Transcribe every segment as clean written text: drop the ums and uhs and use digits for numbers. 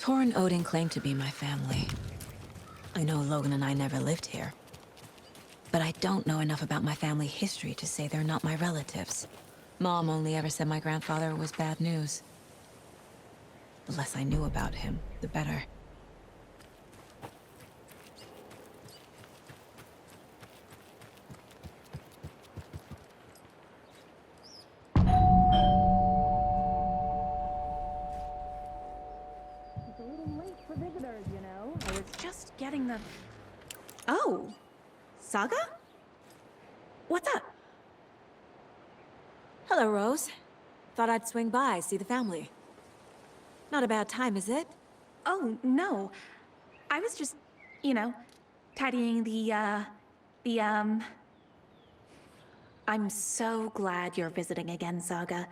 Tor and Odin claim to be my family. I know Logan and I never lived here. But I don't know enough about my family history to say they're not my relatives. Mom only ever said my grandfather was bad news. The less I knew about him, the better. It's a little late for visitors, you know. I was just getting the... Oh, Saga? What's up? Hello, Rose. Thought I'd swing by, see the family. Not a bad time, is it? Oh, no. I was just, you know, tidying I'm so glad you're visiting again, Saga.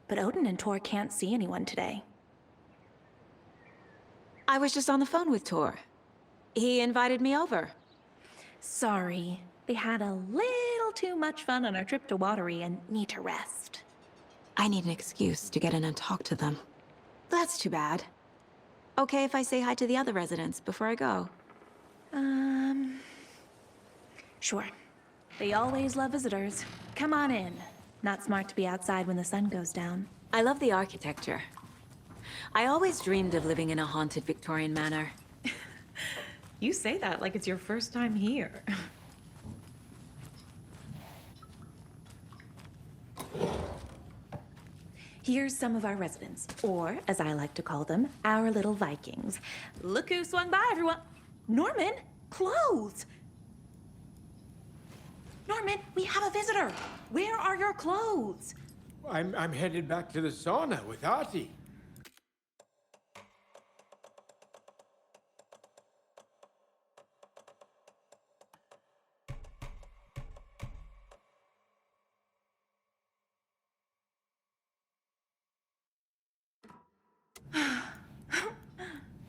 But Odin and Tor can't see anyone today. I was just on the phone with Tor. He invited me over. Sorry. They had a little too much fun on our trip to Watery and need to rest. I need an excuse to get in and talk to them. That's too bad. Okay if I say hi to the other residents before I go? Sure. They always love visitors. Come on in. Not smart to be outside when the sun goes down. I love the architecture. I always dreamed of living in a haunted Victorian manor. You say that like it's your first time here. Here's some of our residents, or as I like to call them, our little Vikings. Look who swung by, everyone. Norman, clothes. Norman, we have a visitor. Where are your clothes? I'm headed back to the sauna with Artie.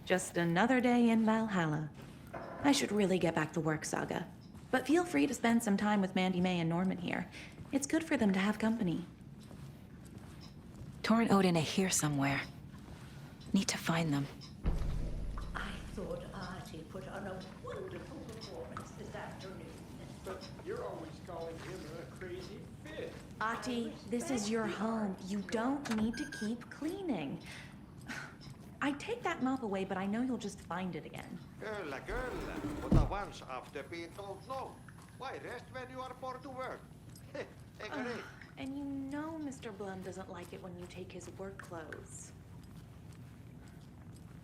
Just another day in Valhalla. I should really get back to work, Saga. But feel free to spend some time with Mandy May and Norman here. It's good for them to have company. Tor and Odin are here somewhere. Need to find them. I thought Artie put on a wonderful performance this afternoon. But you're always calling him a crazy fit. Artie, this is your home. You don't need to keep cleaning. I'd take that mop away, but I know you'll just find it again. Kyllä, kyllä. Mutta once after being told no, why rest when you are born to work? Eikö niin? And you know Mr. Blum doesn't like it when you take his work clothes.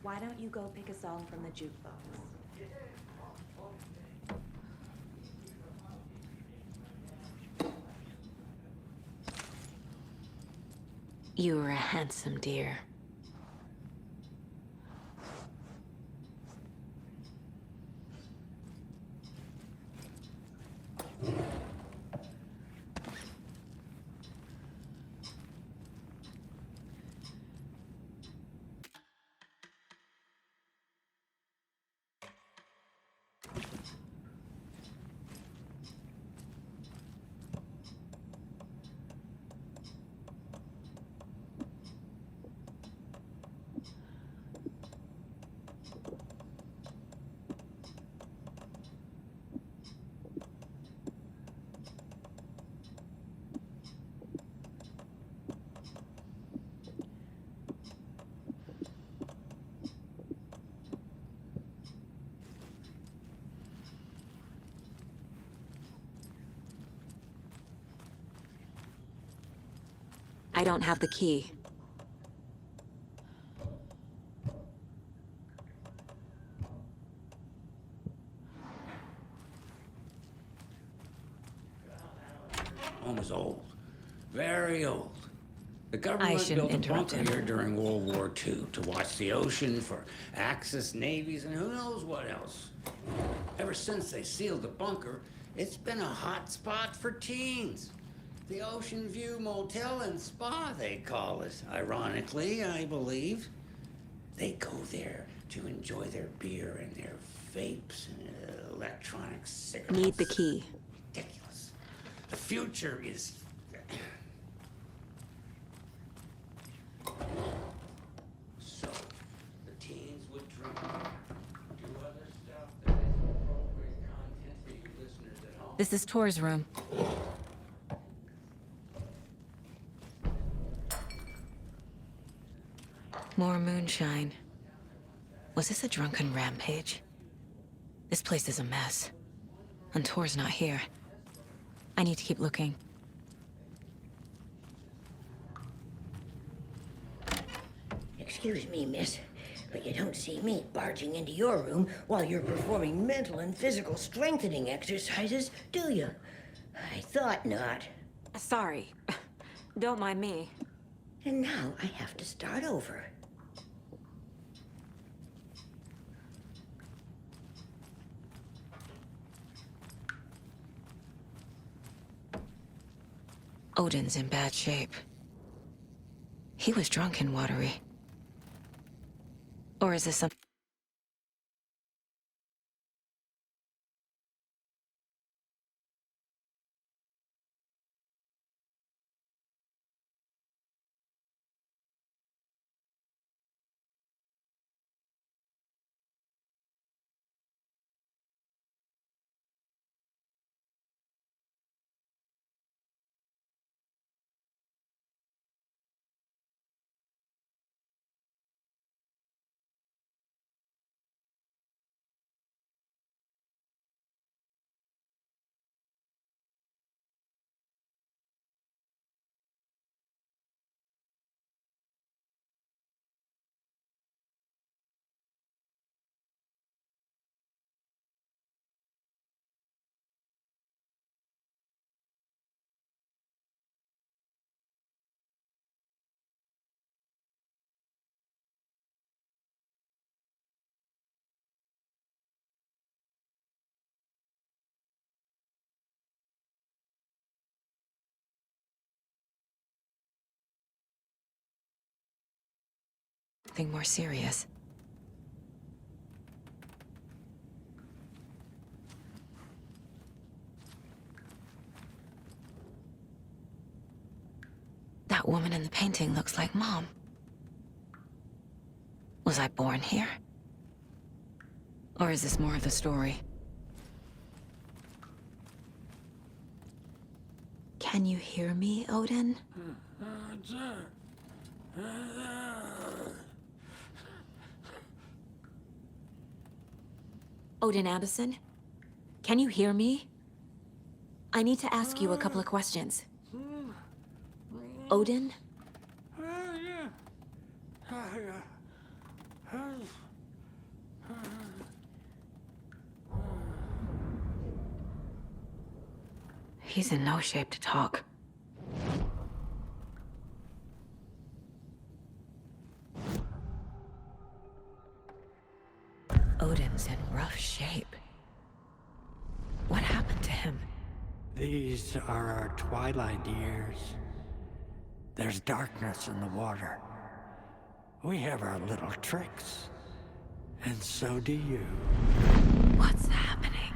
Why don't you go pick a song from the jukebox? You were a handsome dear. I don't have the key. Home is old. Very old. The I government shouldn't built a interrupt bunker him. here during World War II to watch the ocean for Axis navies and who knows what else. Ever since they sealed the bunker, it's been a hot spot for teens. The Ocean View Motel and Spa, they call it. Ironically, I believe. They go there to enjoy their beer and their vapes and electronic cigarettes. Need the key. Ridiculous. The future is... So, the teens would This is Tor's room. More moonshine. Was this a drunken rampage? This place is a mess. And Tor's not here. I need to keep looking. Excuse me, miss, but you don't see me barging into your room while you're performing mental and physical strengthening exercises, do you? I thought not. Sorry. Don't mind me. And now I have to start over. Odin's in bad shape. He was drunk and watery. Or is this something more serious? That woman in the painting looks like Mom. Was I born here? Or is this more of the story? Can you hear me, Odin? Odin Anderson? Can you hear me? I need to ask you a couple of questions. Odin? He's in no shape to talk. Odin's in rough shape. What happened to him? These are our twilight years. There's darkness in the water. We have our little tricks. And so do you. What's happening?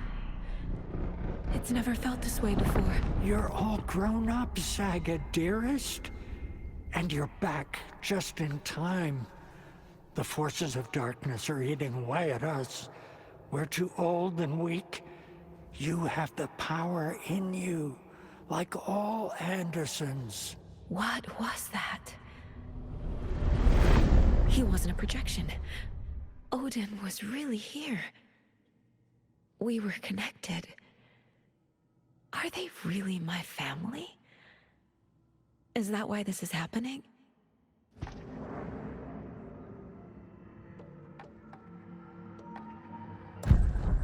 It's never felt this way before. You're all grown up, Saga, dearest. And you're back just in time. The forces of darkness are eating away at us. We're too old and weak. You have the power in you, like all Andersons. What was that? He wasn't a projection. Odin was really here. We were connected. Are they really my family? Is that why this is happening?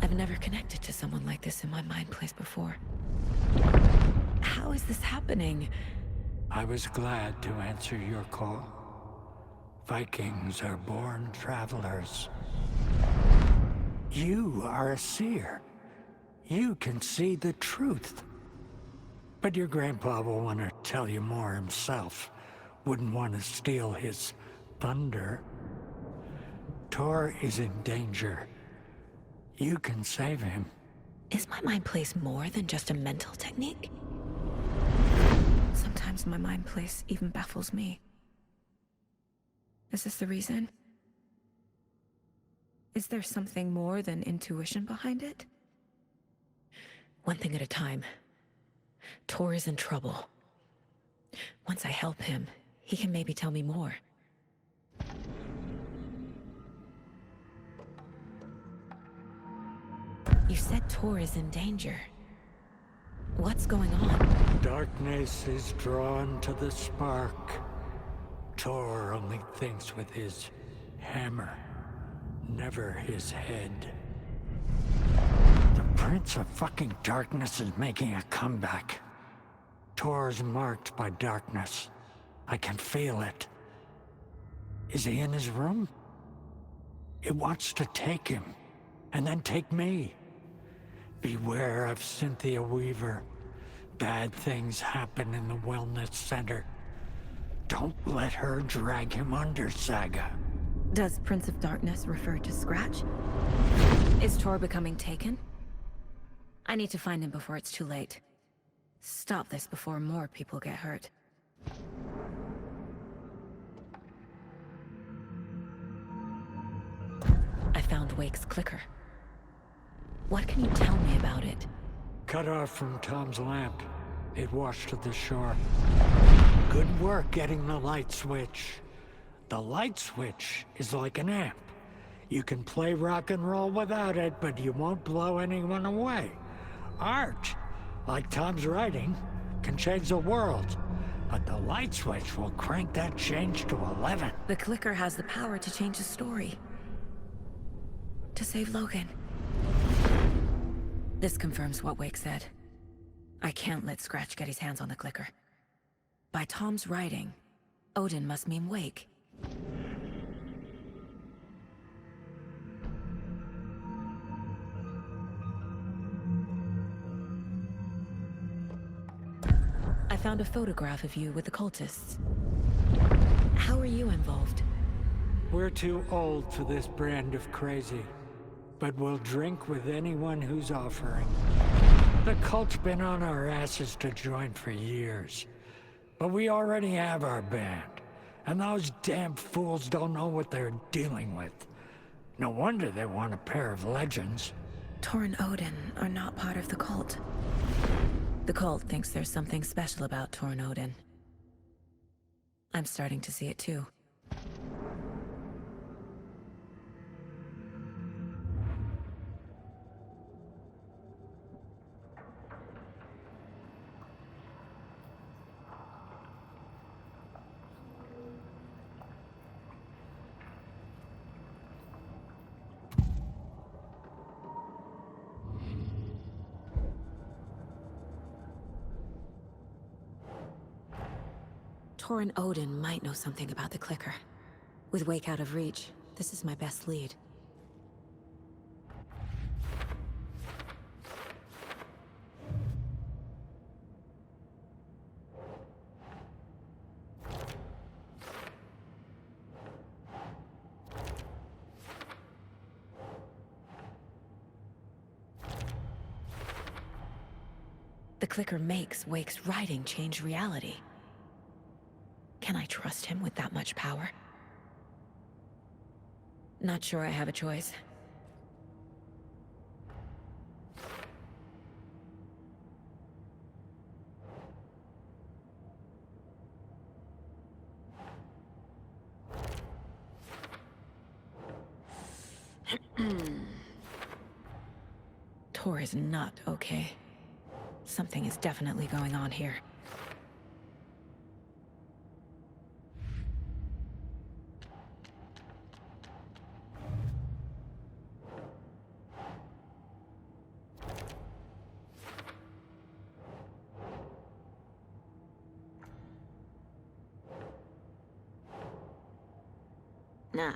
I've never connected to someone like this in my mind place before. How is this happening? I was glad to answer your call. Vikings are born travelers. You are a seer. You can see the truth. But your grandpa will want to tell you more himself. Wouldn't want to steal his thunder. Tor is in danger. You can save him. Is my mind place more than just a mental technique? Sometimes my mind place even baffles me. Is this the reason? Is there something more than intuition behind it? One thing at a time. Tor is in trouble. Once I help him, he can maybe tell me more. You said Tor is in danger. What's going on? Darkness is drawn to the spark. Tor only thinks with his hammer, never his head. The Prince of fucking Darkness is making a comeback. Tor's marked by darkness. I can feel it. Is he in his room? It wants to take him, and then take me. Beware of Cynthia Weaver. Bad things happen in the wellness center. Don't let her drag him under, Saga. Does Prince of Darkness refer to Scratch? Is Tor becoming taken? I need to find him before it's too late. Stop this before more people get hurt. I found Wake's clicker. What can you tell me about it? Cut off from Tom's lamp. It washed to the shore. Good work getting the light switch. The light switch is like an amp. You can play rock and roll without it, but you won't blow anyone away. Art, like Tom's writing, can change the world. But the light switch will crank that change to 11. The clicker has the power to change a story. To save Logan. This confirms what Wake said. I can't let Scratch get his hands on the clicker. By Tom's writing, Odin must mean Wake. I found a photograph of you with the cultists. How are you involved? We're too old for this brand of crazy, but we'll drink with anyone who's offering. The cult's been on our asses to join for years, but we already have our band, and those damn fools don't know what they're dealing with. No wonder they want a pair of legends. Tor and Odin are not part of the cult. The cult thinks there's something special about Tor and Odin. I'm starting to see it too. Tor and Odin might know something about the clicker. With Wake out of reach, this is my best lead. The clicker makes Wake's writing change reality. Can I trust him with that much power? Not sure I have a choice. Tor is not okay. Something is definitely going on here. Nah.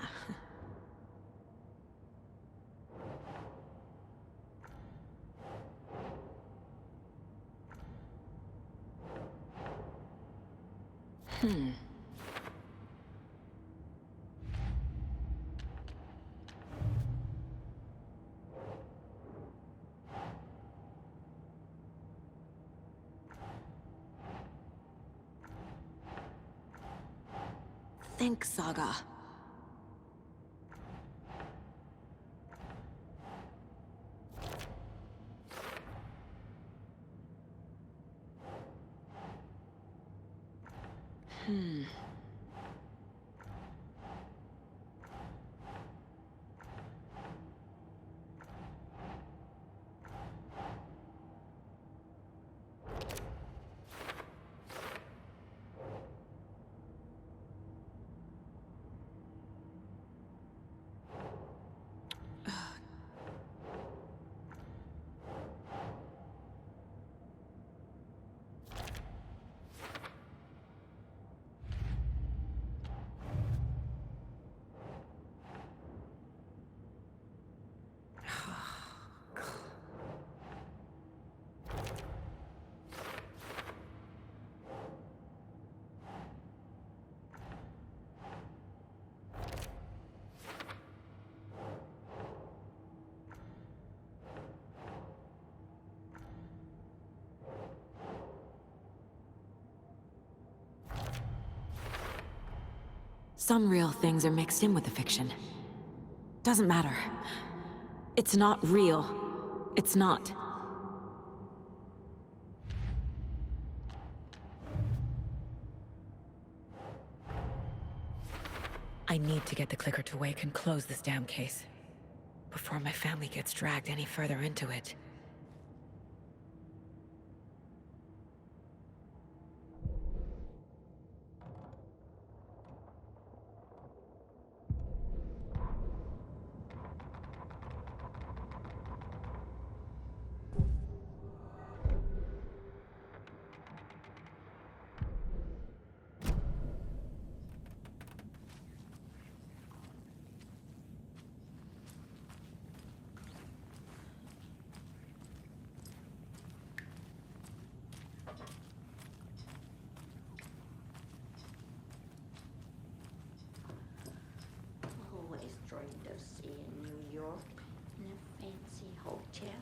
Think, Saga. Some real things are mixed in with the fiction. Doesn't matter. It's not real. It's not. I need to get the clicker to wake and close this damn case before my family gets dragged any further into it. Always dreamed of seeing New York in a fancy hotel.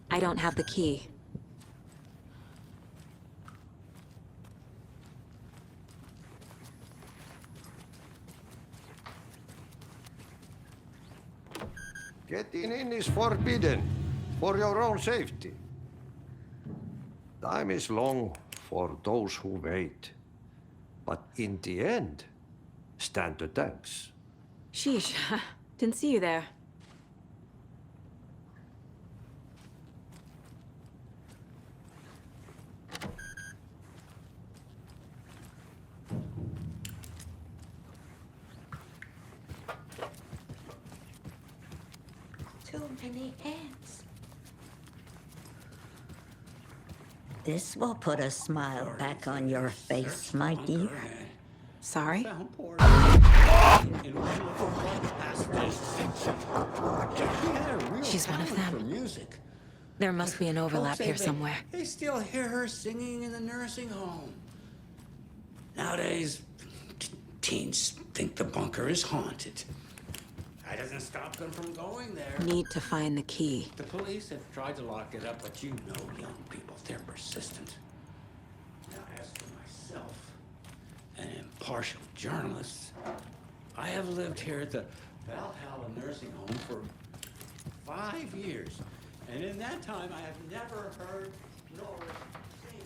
I don't have the key. Getting in is forbidden, for your own safety. Time is long for those who wait. But in the end, stand the thanks. Sheesh. Didn't see you there. Too many ants. This will put a smile back on your face, my dear. Sorry? She's one of them. Music. There must be an overlap here somewhere. They still hear her singing in the nursing home. Nowadays, teens think the bunker is haunted. That doesn't stop them from going there. Need to find the key. The police have tried to lock it up, but you know young people, they're persistent. Now, as for myself, an impartial journalist, I have lived here at the Valhalla nursing home for 5 years. And in that time, I have never heard nor seen.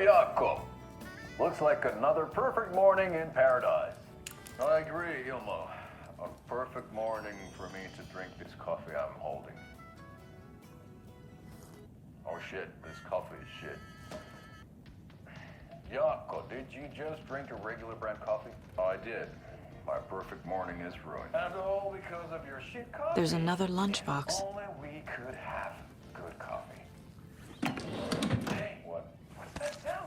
Jaakko. Looks like another perfect morning in paradise. I agree, Ilmo. A perfect morning for me to drink this coffee I'm holding. Oh shit, this coffee is shit. Jaakko, did you just drink a regular brand coffee? I did. My perfect morning is ruined. And all because of your shit coffee. There's another lunchbox. If only we could have good coffee. Hey, what's that sound?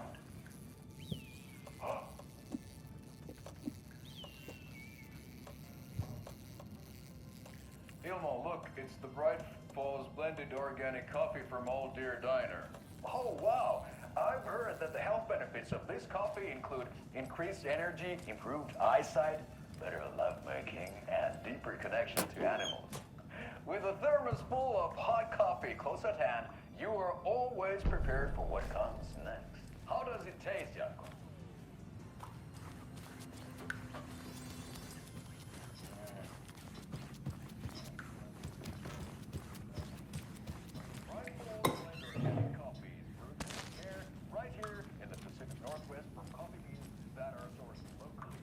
Ilmo, look, it's the Bright Falls blended organic coffee from Old Deer Diner. Oh, wow. I've heard that the health benefits of this coffee include increased energy, improved eyesight, better lovemaking, and deeper connection to animals. With a thermos full of hot coffee close at hand, you are always prepared for what comes next. How does it taste, Jaakko? Bright Falls blended organic coffee is brewed with care right here in the Pacific Northwest from coffee beans that are sourced locally.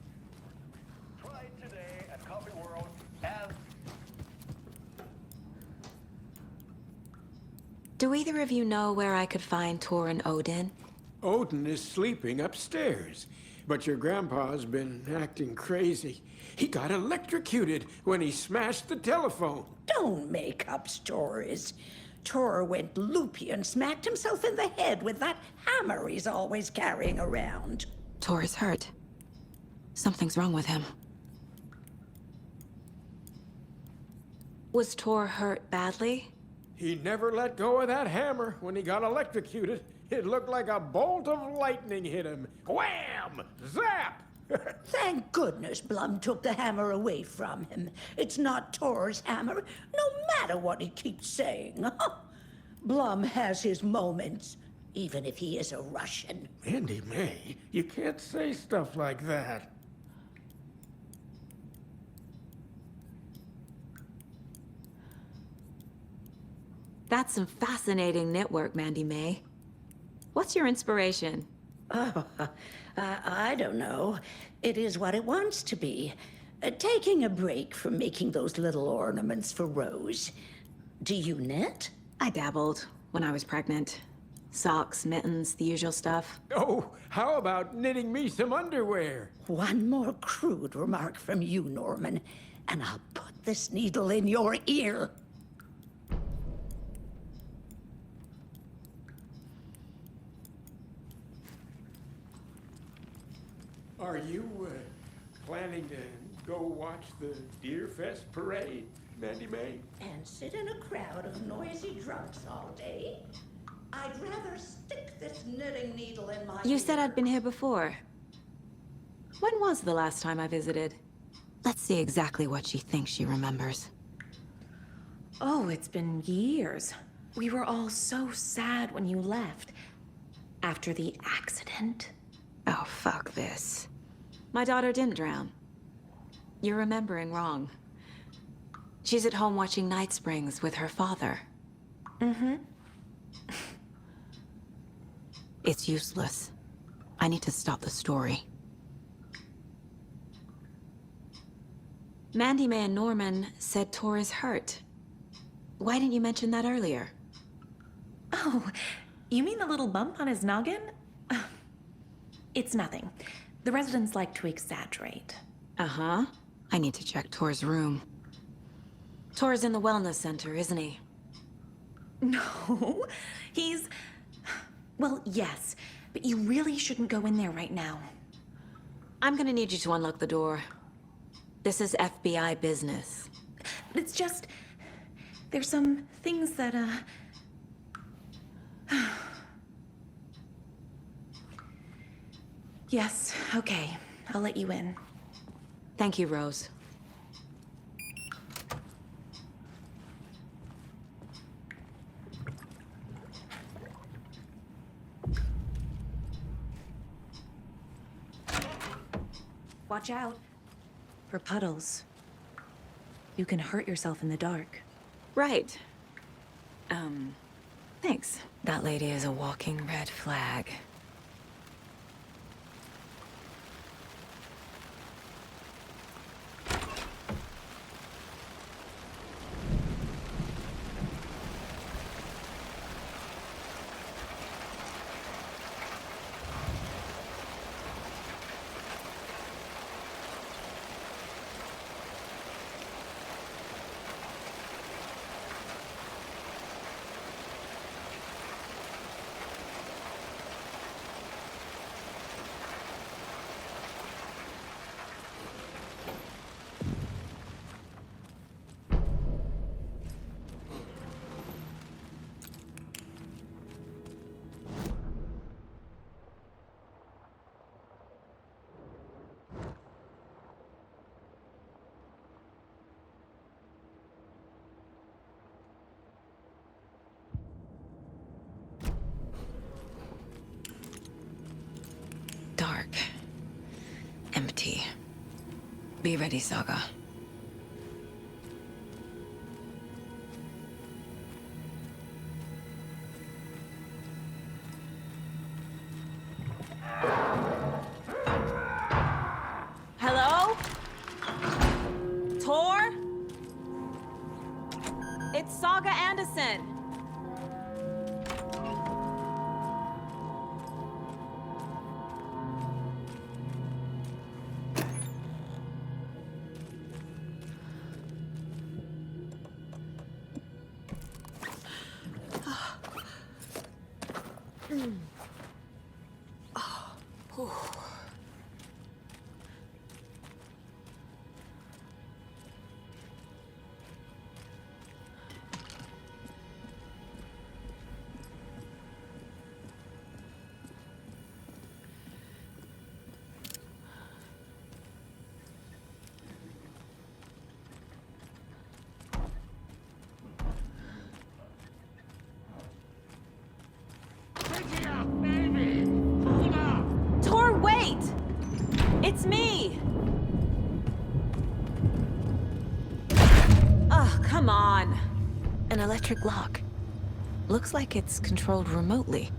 Try it today at Coffee World and Do either of you know where I could find Tor and Odin? Odin is sleeping upstairs, but your grandpa's been acting crazy. He got electrocuted when he smashed the telephone. Don't make up stories. Tor went loopy and smacked himself in the head with that hammer he's always carrying around. Tor is hurt. Something's wrong with him. Was Tor hurt badly? He never let go of that hammer when he got electrocuted. It looked like a bolt of lightning hit him. Wham! Zap! Thank goodness Blum took the hammer away from him. It's not Tor's hammer, no matter what he keeps saying. Blum has his moments, even if he is a Russian. Mandy May, you can't say stuff like that. That's some fascinating knitwork, Mandy May. What's your inspiration? Oh, I don't know. It is what it wants to be. Taking a break from making those little ornaments for Rose. Do you knit? I dabbled when I was pregnant. Socks, mittens, the usual stuff. Oh, how about knitting me some underwear? One more crude remark from you, Norman, and I'll put this needle in your ear. Are you planning to go watch the Deer Fest parade, Mandy May? And sit in a crowd of noisy drunks all day? I'd rather stick this knitting needle in my You said ear. I'd been here before. When was the last time I visited? Let's see exactly what she thinks she remembers. Oh, it's been years. We were all so sad when you left. After the accident. Oh, fuck this. My daughter didn't drown. You're remembering wrong. She's at home watching Night Springs with her father. Mm-hmm. It's useless. I need to stop the story. Mandy May and Norman said Tor is hurt. Why didn't you mention that earlier? Oh, you mean the little bump on his noggin? It's nothing. The residents like to exaggerate. Uh-huh. I need to check Tor's room. Tor's in the wellness center, isn't he? No, he's... Well, yes, but you really shouldn't go in there right now. I'm gonna need you to unlock the door. This is FBI business. It's just... There's some things that, Yes, okay. I'll let you in. Thank you, Rose. Watch out. For puddles. You can hurt yourself in the dark. Right. Thanks. That lady is a walking red flag. Be ready, Saga. Hello? Tor? It's Saga Anderson. Tor, wait! It's me! Ugh, come on. An electric lock. Looks like it's controlled remotely.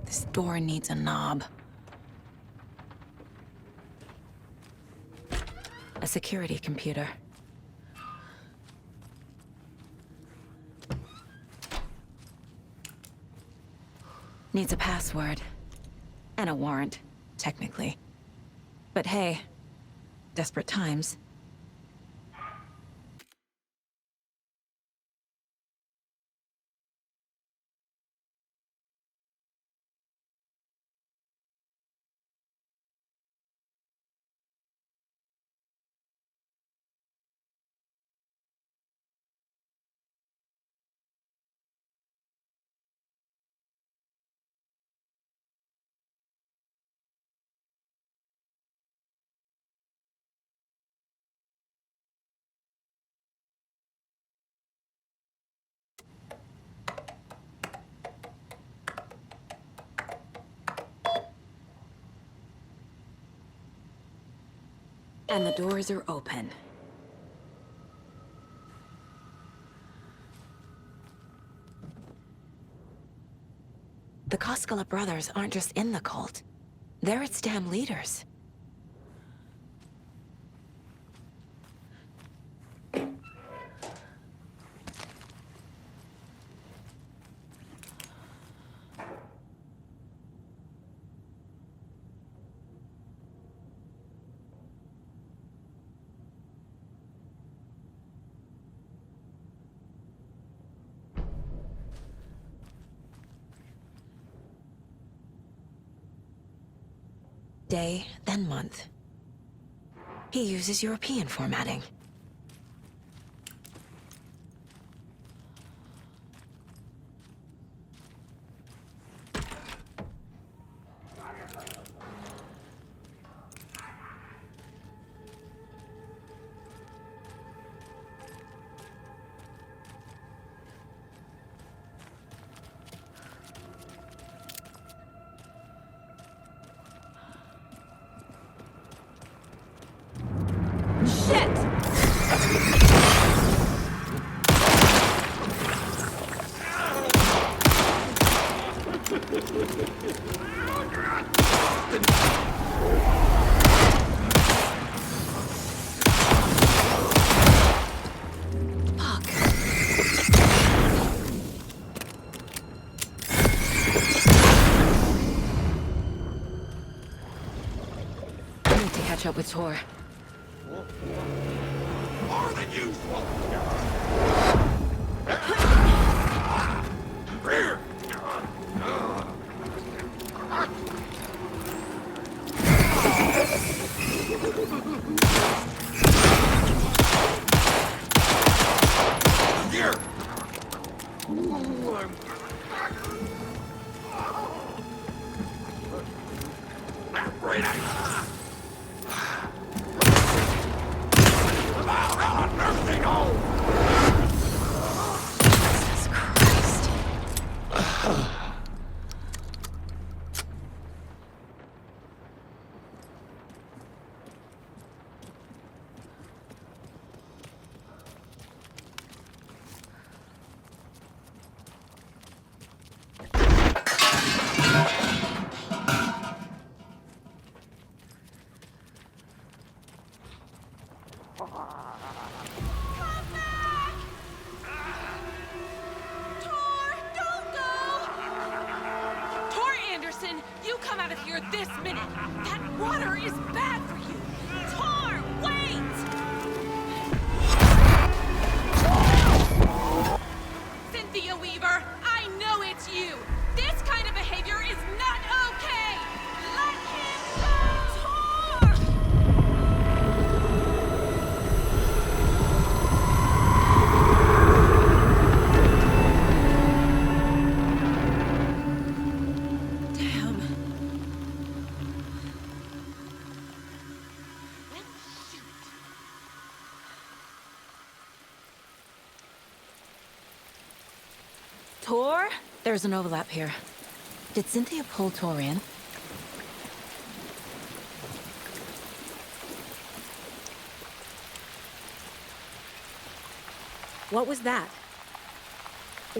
This door needs a knob. A security computer. Needs a password. And a warrant, technically. But hey, desperate times. And the doors are open. The Koskela brothers aren't just in the cult. They're its damn leaders. day, then month. He uses European formatting. Shit! Fuck. I need to catch up with Tor. More than usual. Here. Right out. Nursing home. Jesus Christ. Tor, don't go! Tor Anderson, you come out of here this minute! That water is bad for you! Tor, wait! Cynthia Weaver, I know it's you! This kind of behavior is not okay! Let him go! Tor! Damn. Tor? There's an overlap here. Did Cynthia pull Tor in? What was that?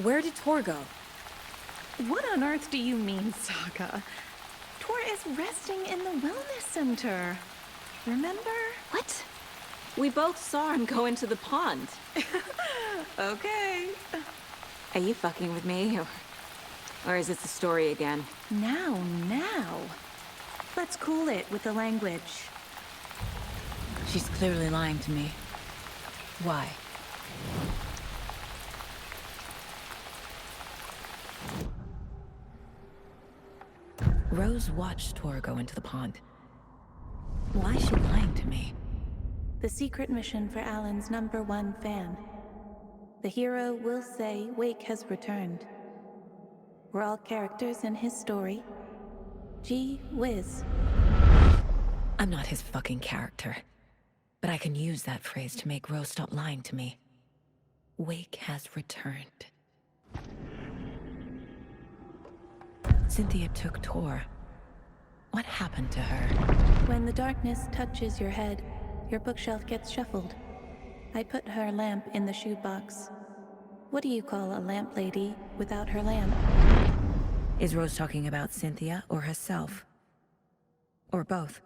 Where did Tor go? What on earth do you mean, Saga? Tor is resting in the wellness center. Remember? What? We both saw him go into the pond. Okay. Are you fucking with me, or is this a story again? Now. Let's cool it with the language. She's clearly lying to me. Why? Rose watched Tor go into the pond. Why is she lying to me? The secret mission for Alan's #1 fan. The hero will say Wake has returned. We're all characters in his story. Gee whiz. I'm not his fucking character. But I can use that phrase to make Rose stop lying to me. Wake has returned. Cynthia took Tor. What happened to her? When the darkness touches your head, your bookshelf gets shuffled. I put her lamp in the shoebox. What do you call a lamp lady without her lamp? Is Rose talking about Cynthia or herself? Or both?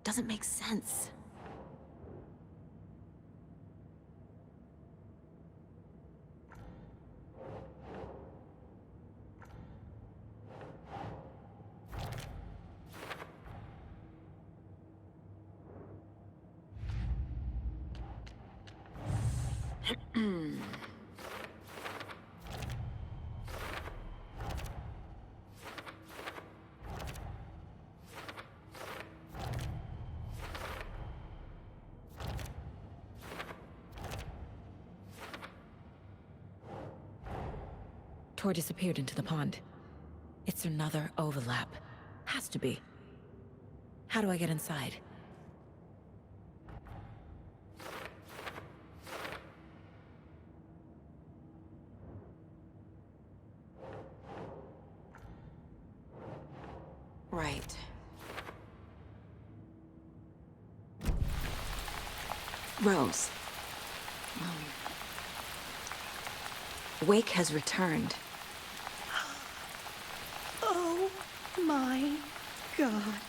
Doesn't make sense. Tor disappeared into the pond. It's another overlap. Has to be. How do I get inside? Right. Rose. Wake has returned. Oh my god.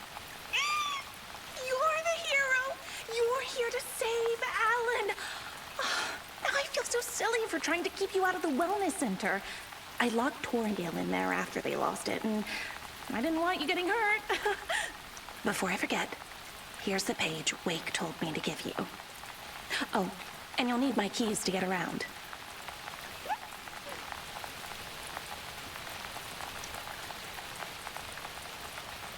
You're the hero! You're here to save Alan! I feel so silly for trying to keep you out of the wellness center. I locked Tor and Gale in there after they lost it, and I didn't want you getting hurt. Before I forget, here's the page Wake told me to give you. Oh, and you'll need my keys to get around.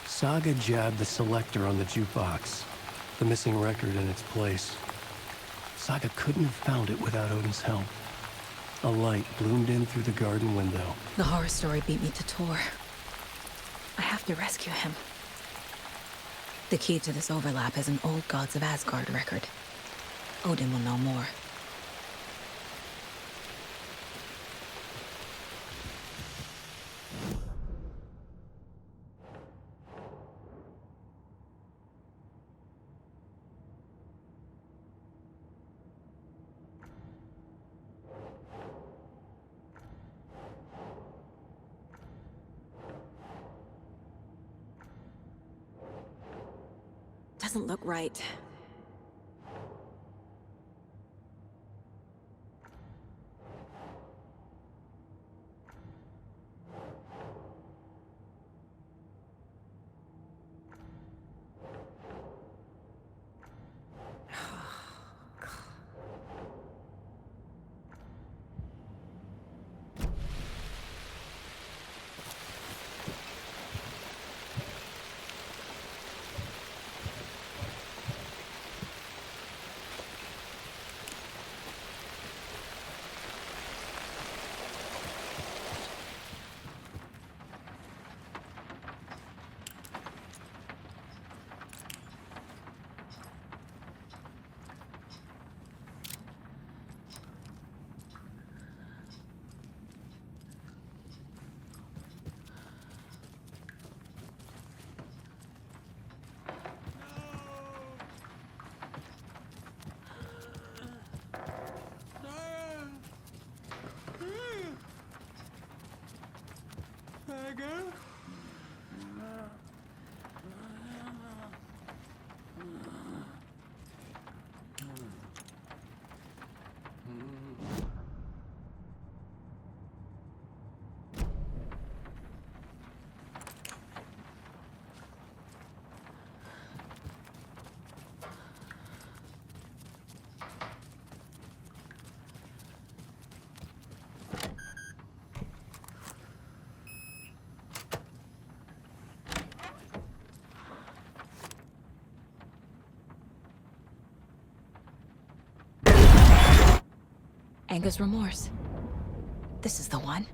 Saga jabbed the selector on the jukebox, the missing record in its place. Saga couldn't have found it without Odin's help. A light bloomed in through the garden window. The horror story beat me to Tor. I have to rescue him. The key to this overlap is an old Gods of Asgard record. Odin will know more. Doesn't look right. Anger's remorse. This is the one.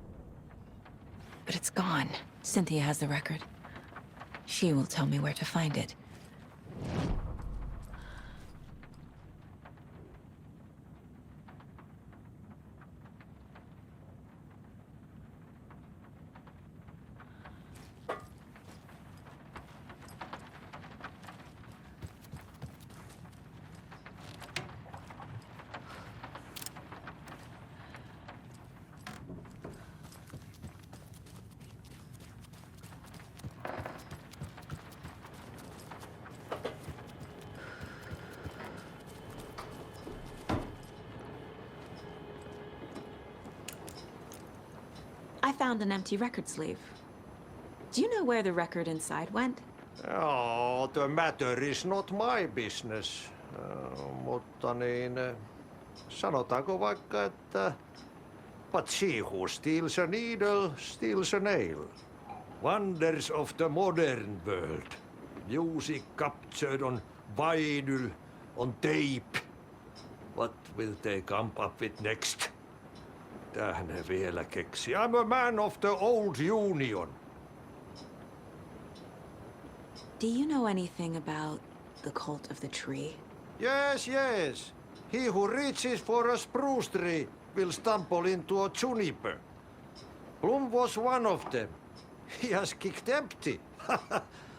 But it's gone. Cynthia has the record. She will tell me where to find it. I found an empty record sleeve. Do you know where the record inside went? Oh, the matter is not my business. Mutta niin, sanotaanko vaikka, että but she who steals a needle steals a nail. Wonders of the modern world. Music captured on vinyl, on tape. What will they come up with next? Tähän ne vielä keksi. I'm a man of the old union. Do you know anything about the cult of the tree? Yes, yes. He who reaches for a spruce tree will stumble into a juniper. Blum was one of them. He has kicked empty.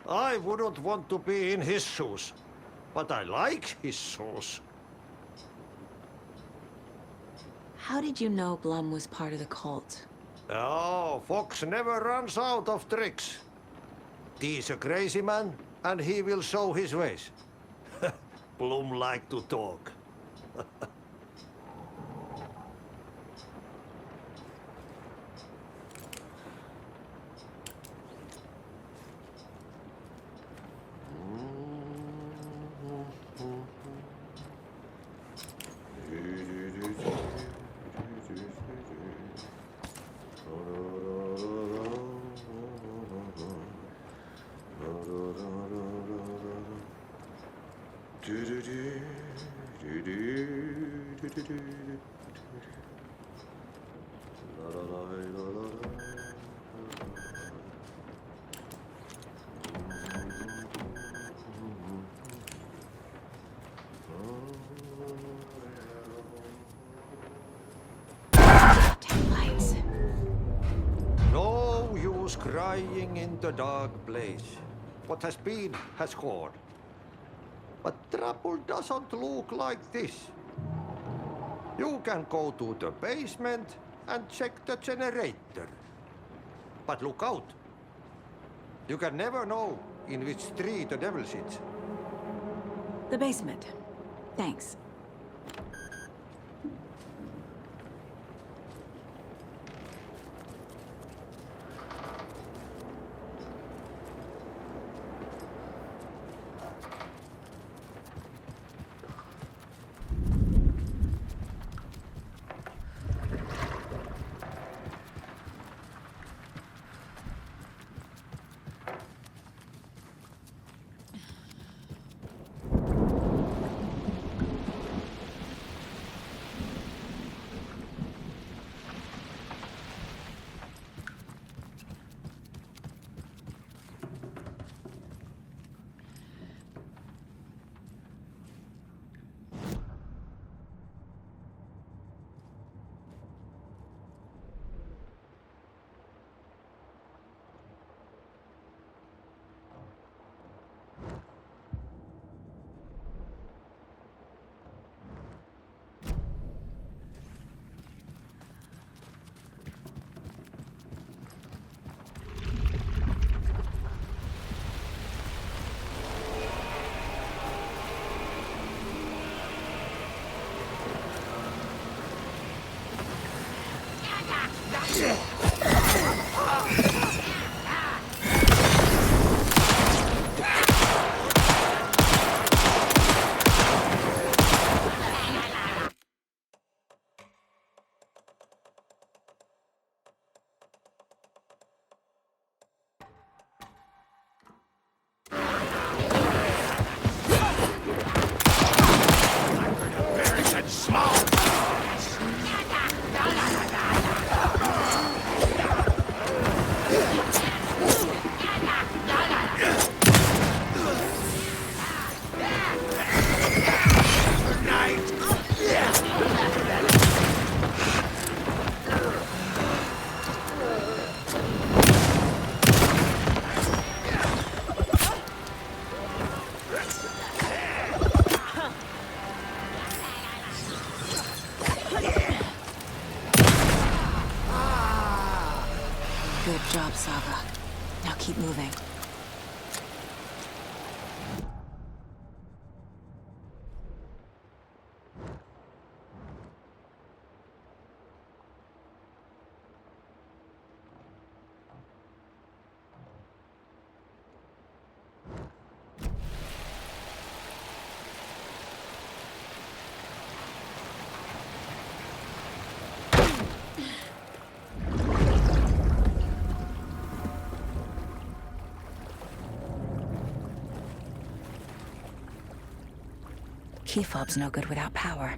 I wouldn't want to be in his shoes. But I like his shoes. How did you know Blum was part of the cult? Oh, Fox never runs out of tricks. He's a crazy man, and he will show his ways. Blum like to talk. Lights. No use crying in the dark place. What has been has gone. But trouble doesn't look like this. You can go to the basement and check the generator. But look out. You can never know in which tree the devil sits. The basement. Thanks. Good job, Saga. Now keep moving. Key fob's no good without power.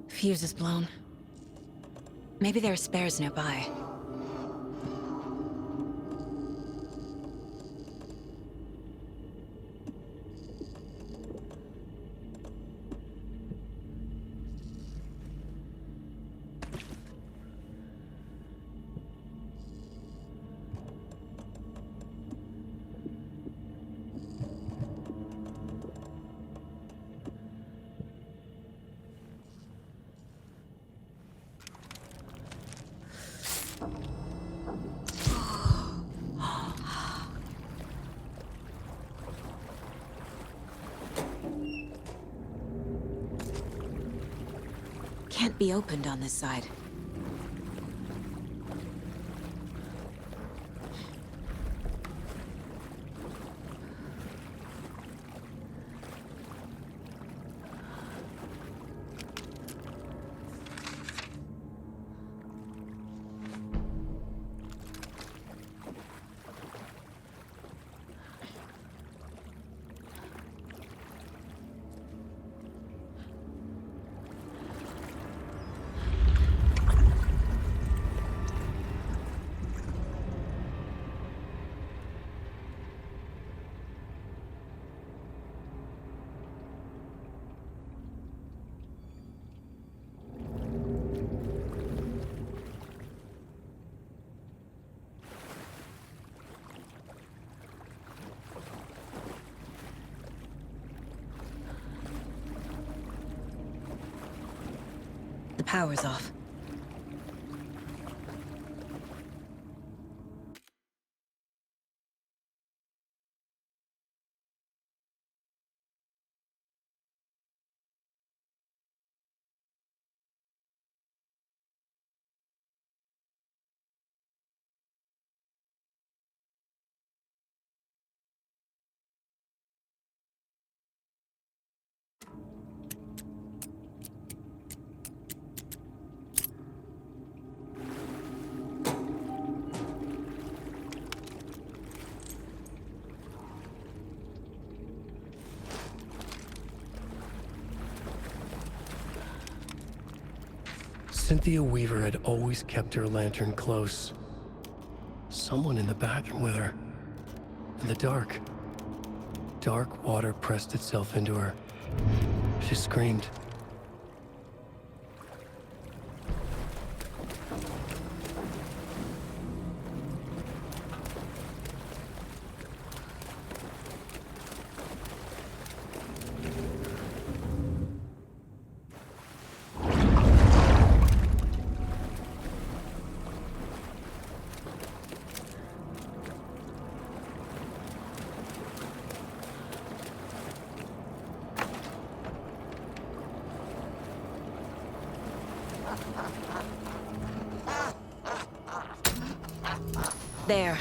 Fuse is blown. Maybe there are spares nearby. Can't be opened on this side. The power's off. Cynthia Weaver had always kept her lantern close. Someone in the bathroom with her. In the dark. Dark water pressed itself into her. She screamed. There.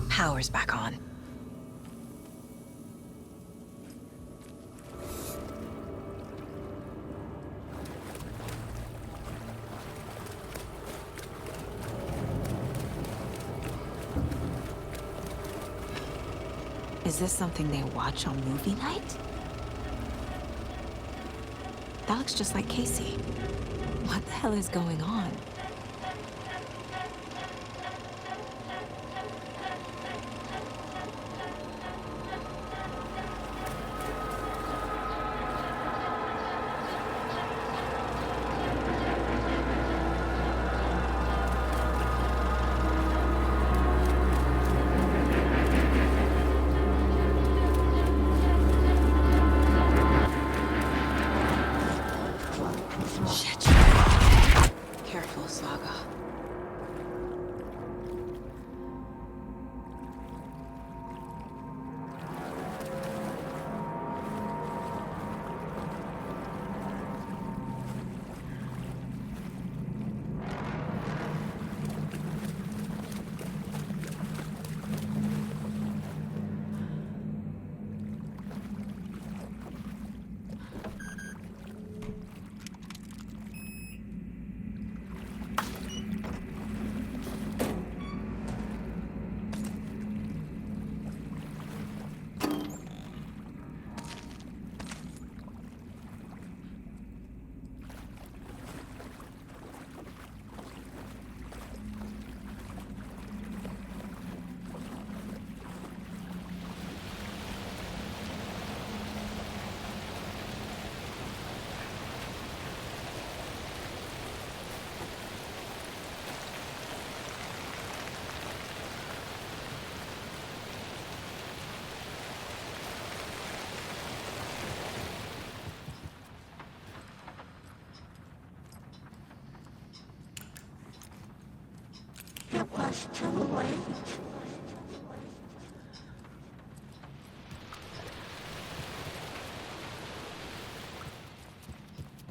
Power's back on. Is this something they watch on movie night? That looks just like Casey. What the hell is going on? Shit. Careful, It was too late.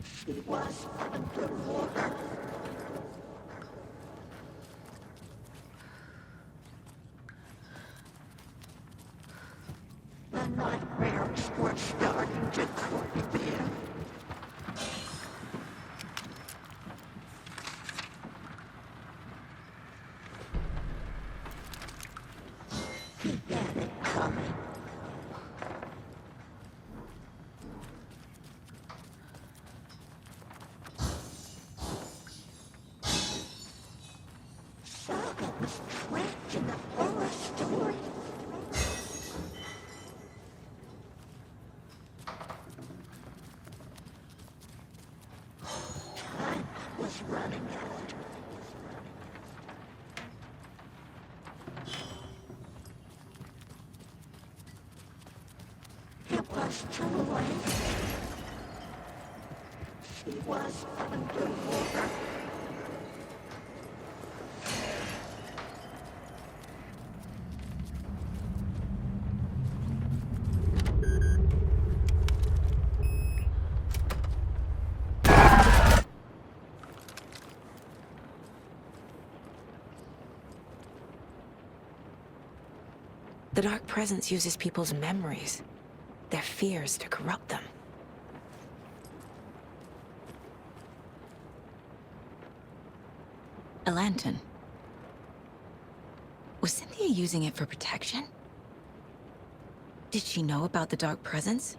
She was underwater. The nightmares were starting to creep in. He had it coming. Saga was trapped in a horror story. Time was running out. It was too late. She was underwater. The Dark Presence uses people's memories, their fears to corrupt them. A lantern. Was Cynthia using it for protection? Did she know about the Dark Presence?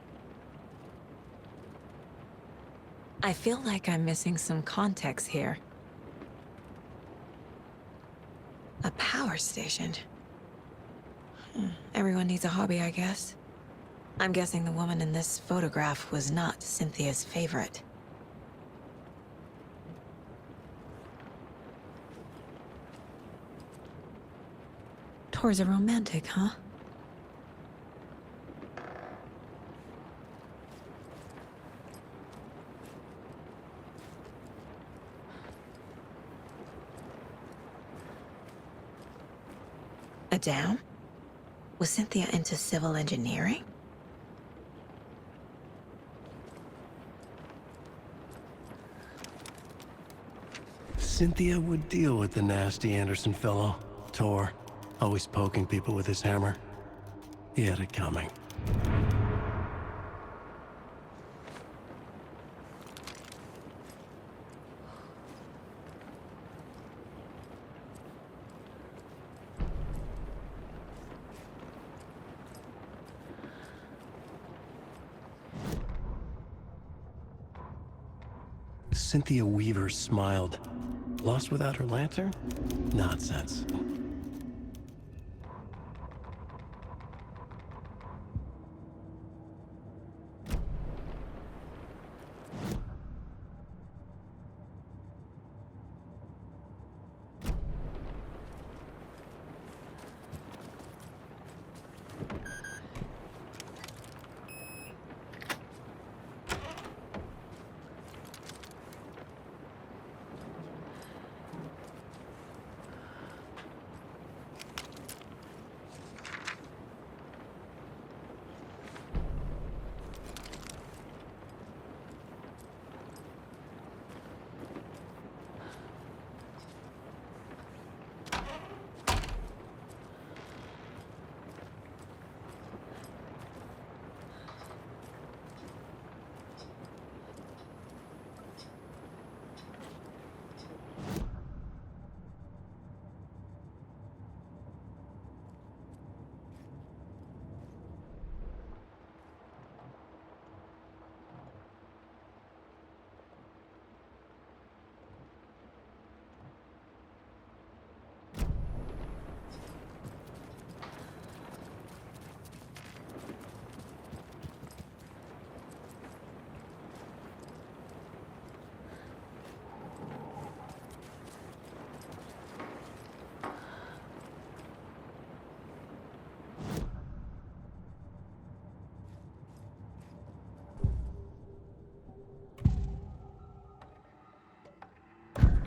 I feel like I'm missing some context here. A power station. Everyone needs a hobby, I guess. I'm guessing the woman in this photograph was not Cynthia's favorite. Tor's a romantic, huh? A dam? Was Cynthia into civil engineering? Cynthia would deal with the nasty Anderson fellow, Tor, always poking people with his hammer. He had it coming. Cynthia Weaver smiled. Lost without her lantern? Nonsense.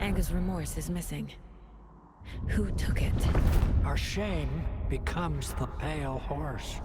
Anga's remorse is missing. Who took it? Our shame becomes the pale horse.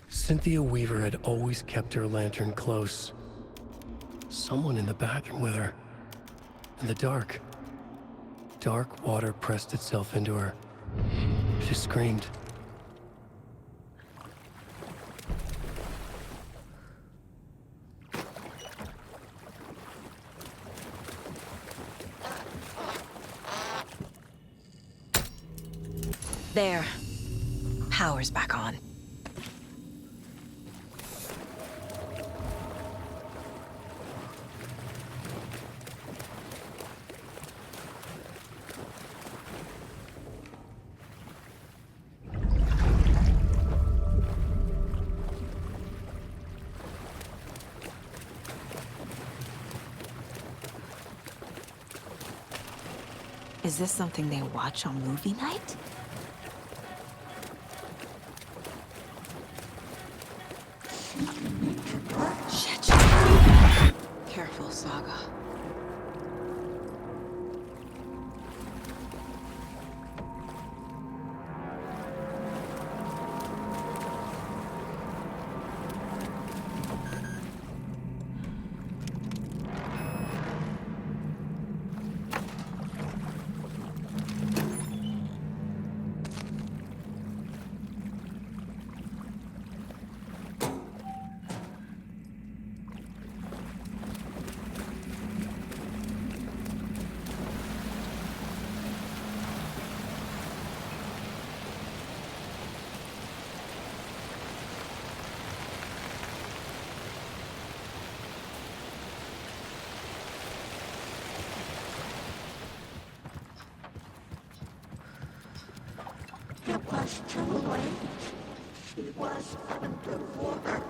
Cynthia Weaver had always kept her lantern close. Someone in the bathroom with her. In the dark. Dark water pressed itself into her. She screamed. There. Power's back on. Is this something they watch on movie night? Shit. Careful, Saga. It was too late. She was underwater.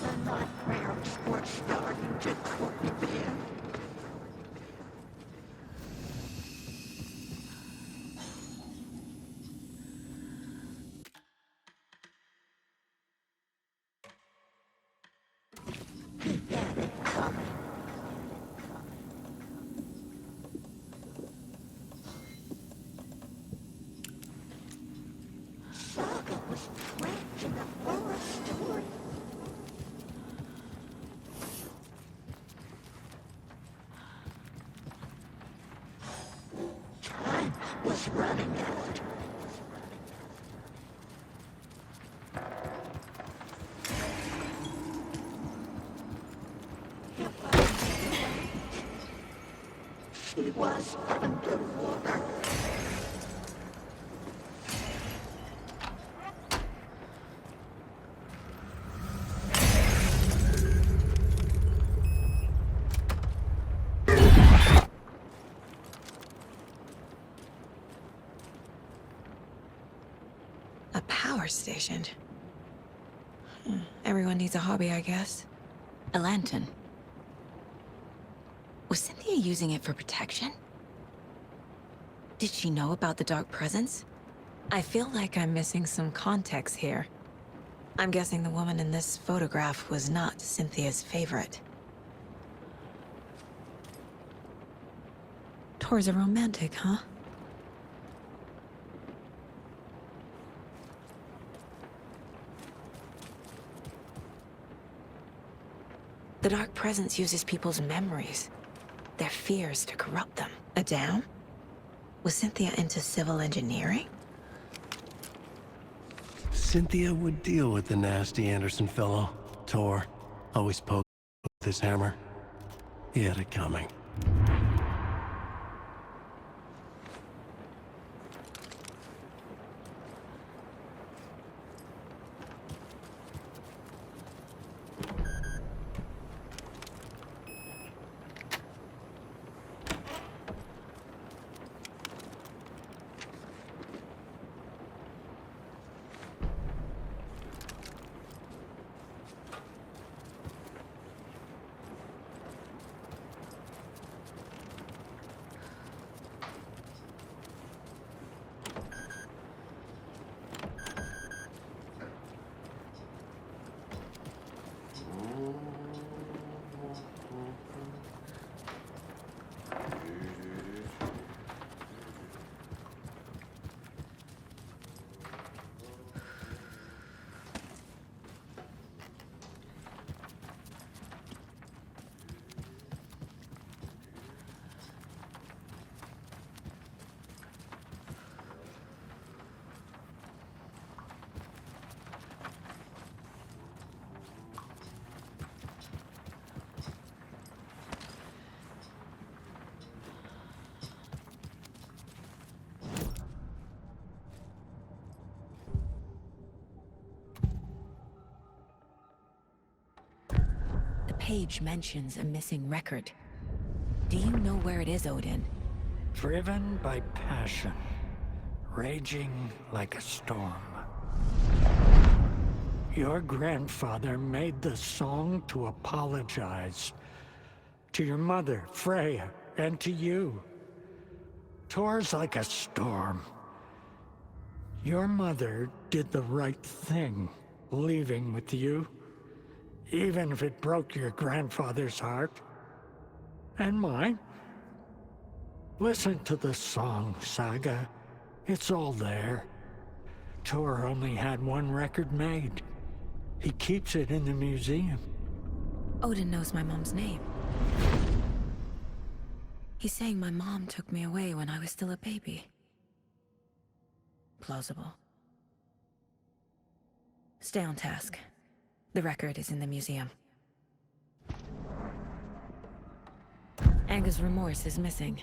The nightmares were starting to creep in. He had it coming. She was underwater. A power station. Everyone needs a hobby, I guess. A lantern. Was Cynthia using it for protection? Did she know about the dark presence? I feel like I'm missing some context here. I'm guessing the woman in this photograph was not Cynthia's favorite. Tor's a romantic, huh? The dark presence uses people's memories, their fears to corrupt them. A dam? Was Cynthia into civil engineering? Cynthia would deal with the nasty Anderson fellow. Tor always poked with his hammer. He had it coming. Page mentions a missing record. Do you know where it is, Odin? Driven by passion, raging like a storm. Your grandfather made the song to apologize. To your mother, Freya, and to you. Tor's like a storm. Your mother did the right thing, leaving with you. Even if it broke your grandfather's heart. And mine. Listen to the song, Saga. It's all there. Tor only had one record made. He keeps it in the museum. Odin knows my mom's name. He's saying my mom took me away when I was still a baby. Plausible. Stay on task. The record is in the museum. Anga's remorse is missing.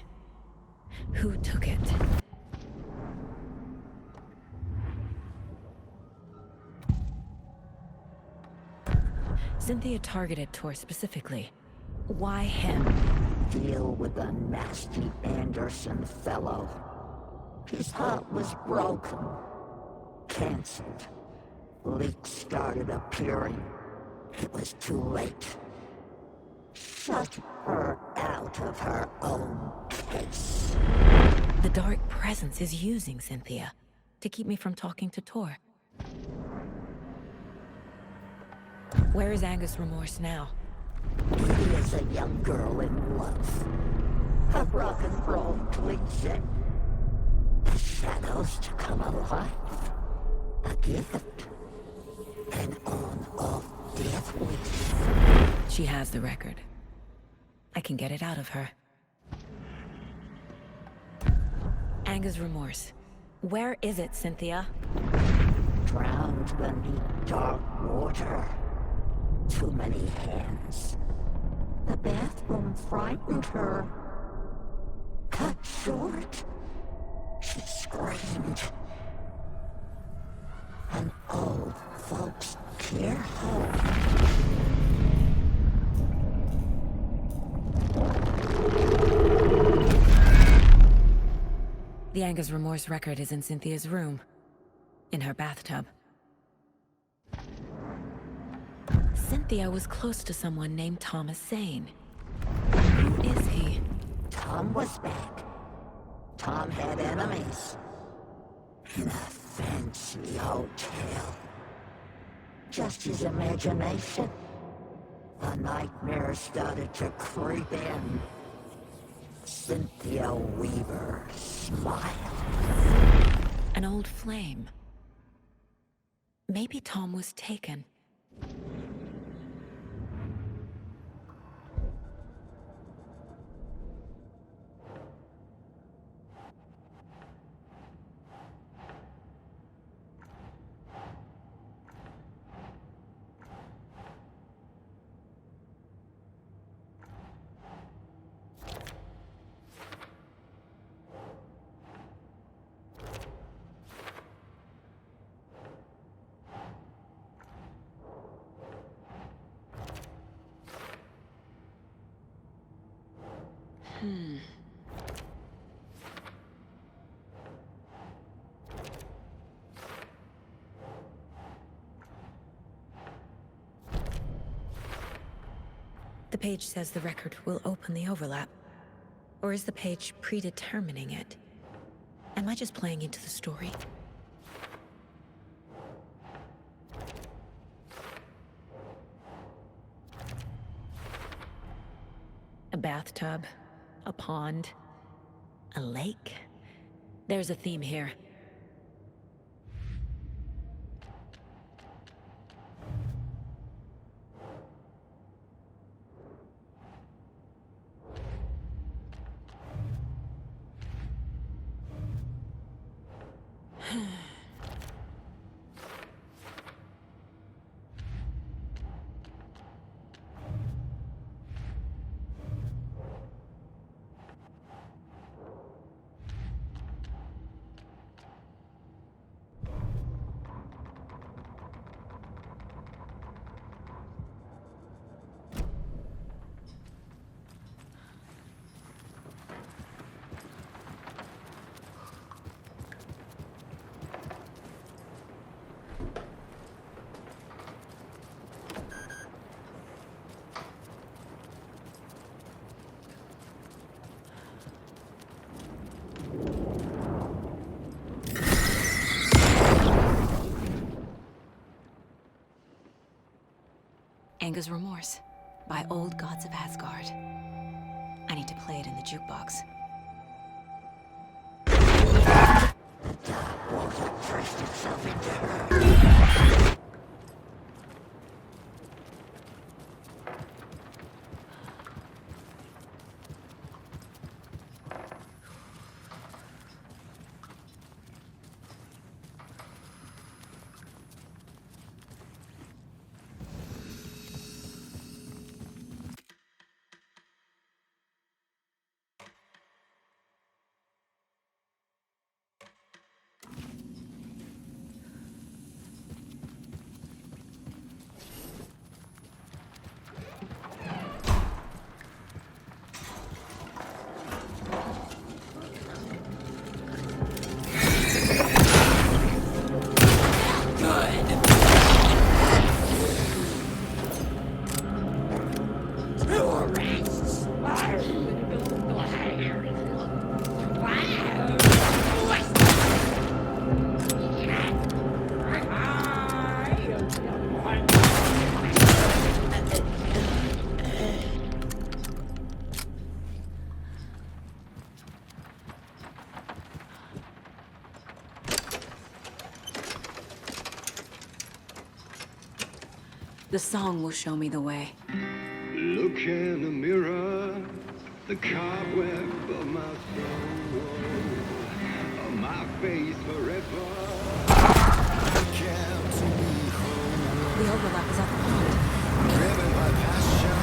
Who took it? Cynthia targeted Tor specifically. Why him? Deal with the nasty Anderson fellow. His heart was broken. Cancelled. Leaks started appearing. It was too late. Shut her out of her own case. The dark presence is using Cynthia to keep me from talking to Tor. Where is Anga's remorse now? He is a young girl in love. Her rock and roll bleeds in. The shadows to come alive. A gift. An on-off death wish. She has the record. I can get it out of her. Anga's remorse. Where is it, Cynthia? Drowned beneath dark water. Too many hands. The bathroom frightened her. cut short. She screamed. And old folks care home. The Anger's Remorse record is in Cynthia's room. In her bathtub. Cynthia was close to someone named Thomas Zane. Who is he? Tom was back. Tom had enemies. In a fancy hotel. Just his imagination. A nightmare started to creep in. Cynthia Weaver smiled. An old flame. Maybe Tom was taken. The page says the record will open the overlap. Or is the page predetermining it? Am I just playing into the story? A bathtub, a pond, a lake. There's a theme here. Anger's Remorse by Old Gods of Asgard. I need to play it in the jukebox. The dark water pressed itself into her. The song will show me the way. Look in the mirror, the cobweb of my soul, of my face forever. The overlap is at the pond. Driven by passion.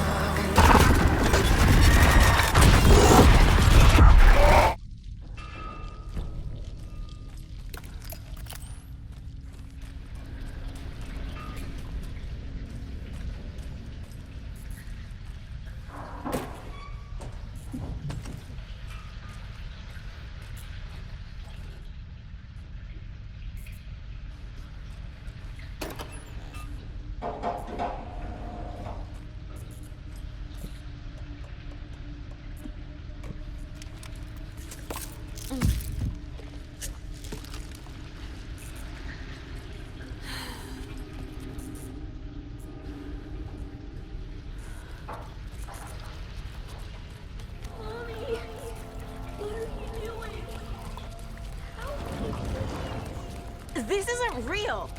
deal?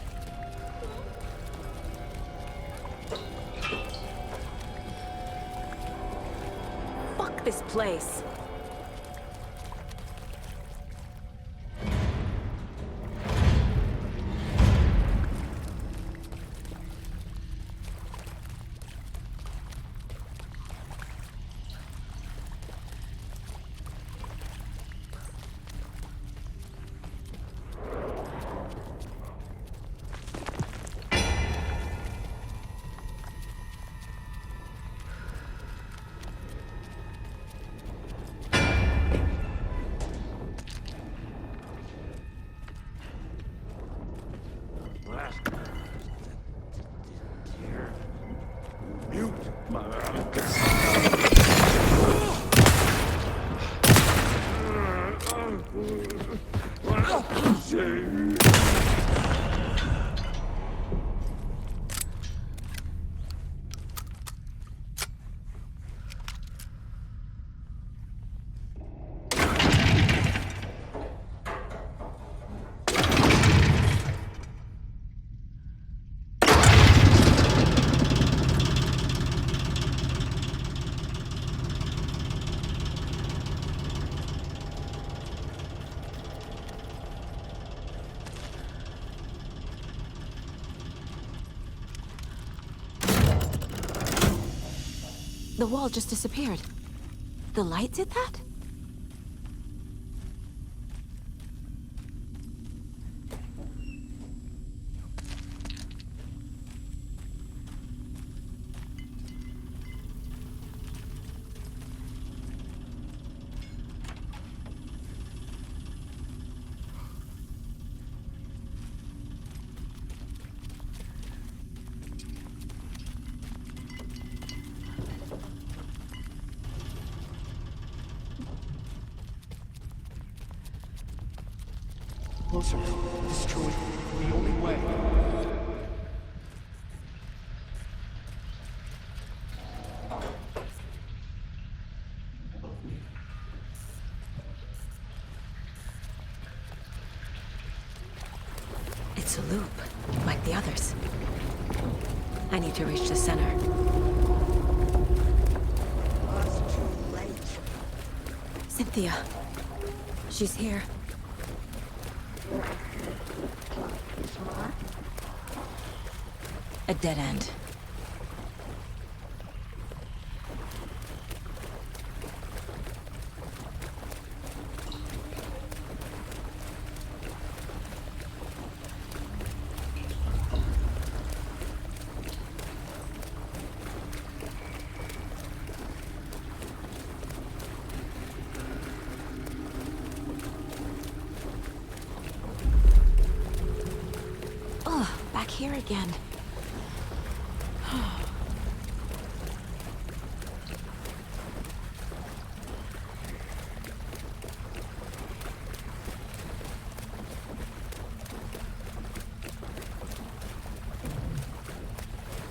Fuck this place. The wall just disappeared. The light did that? Closer. Destroy the only way. It's a loop, like the others. I need to reach the center. It's too late. Cynthia. She's here. A dead end. Oh, back here again.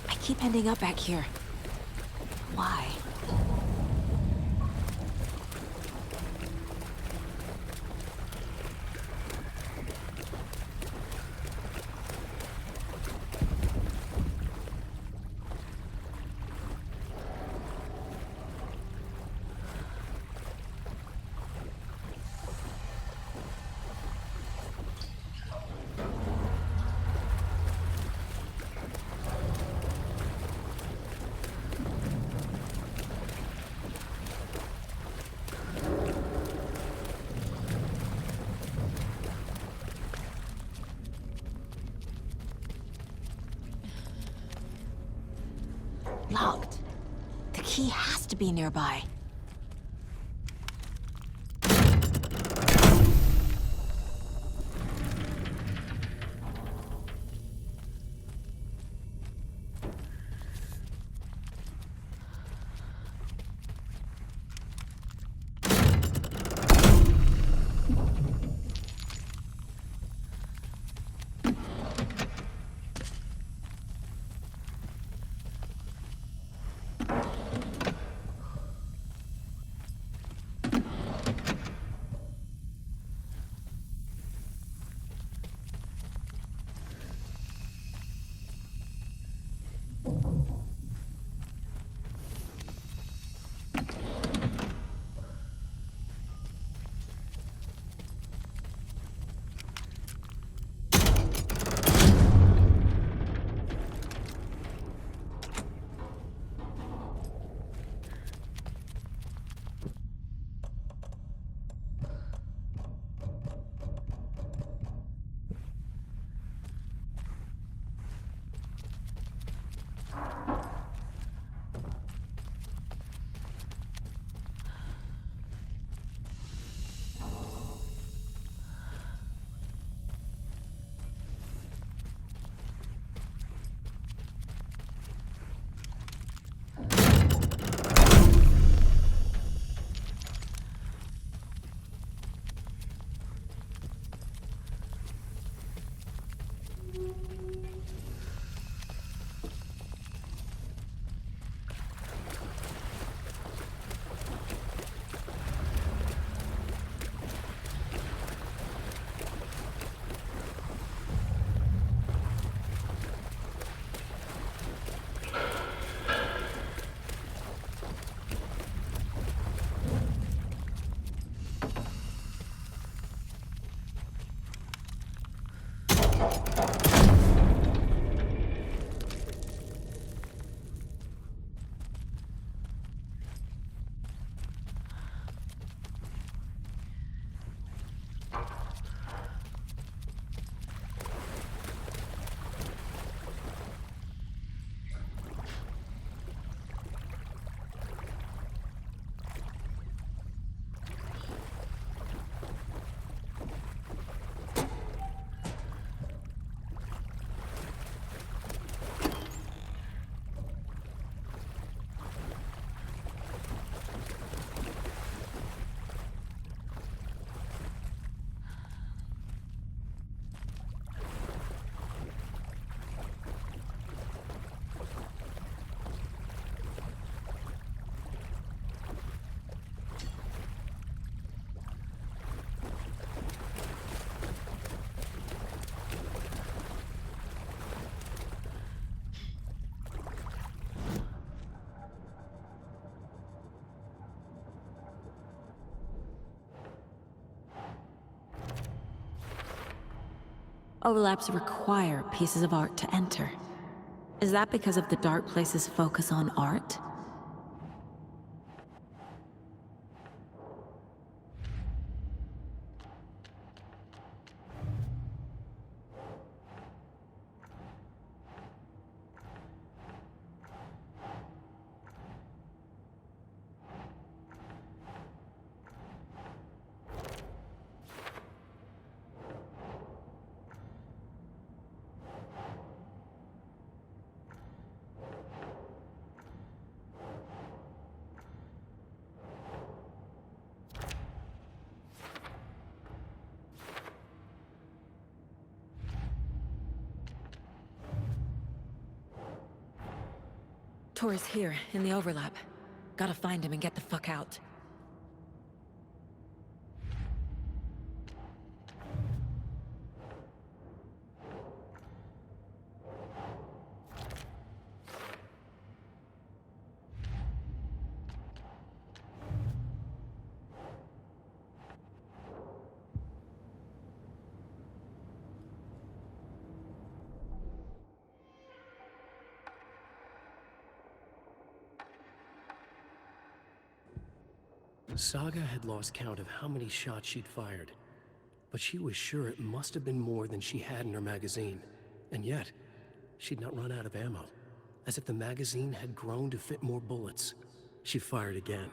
I keep ending up back here. Why? Locked. The key has to be nearby. Overlaps require pieces of art to enter. Is that because of the dark place's focus on art? Tor's here, in the overlap. Gotta find him and get the fuck out. Saga had lost count of how many shots she'd fired, but she was sure it must have been more than she had in her magazine. And yet, she'd not run out of ammo. As if the magazine had grown to fit more bullets. She fired again.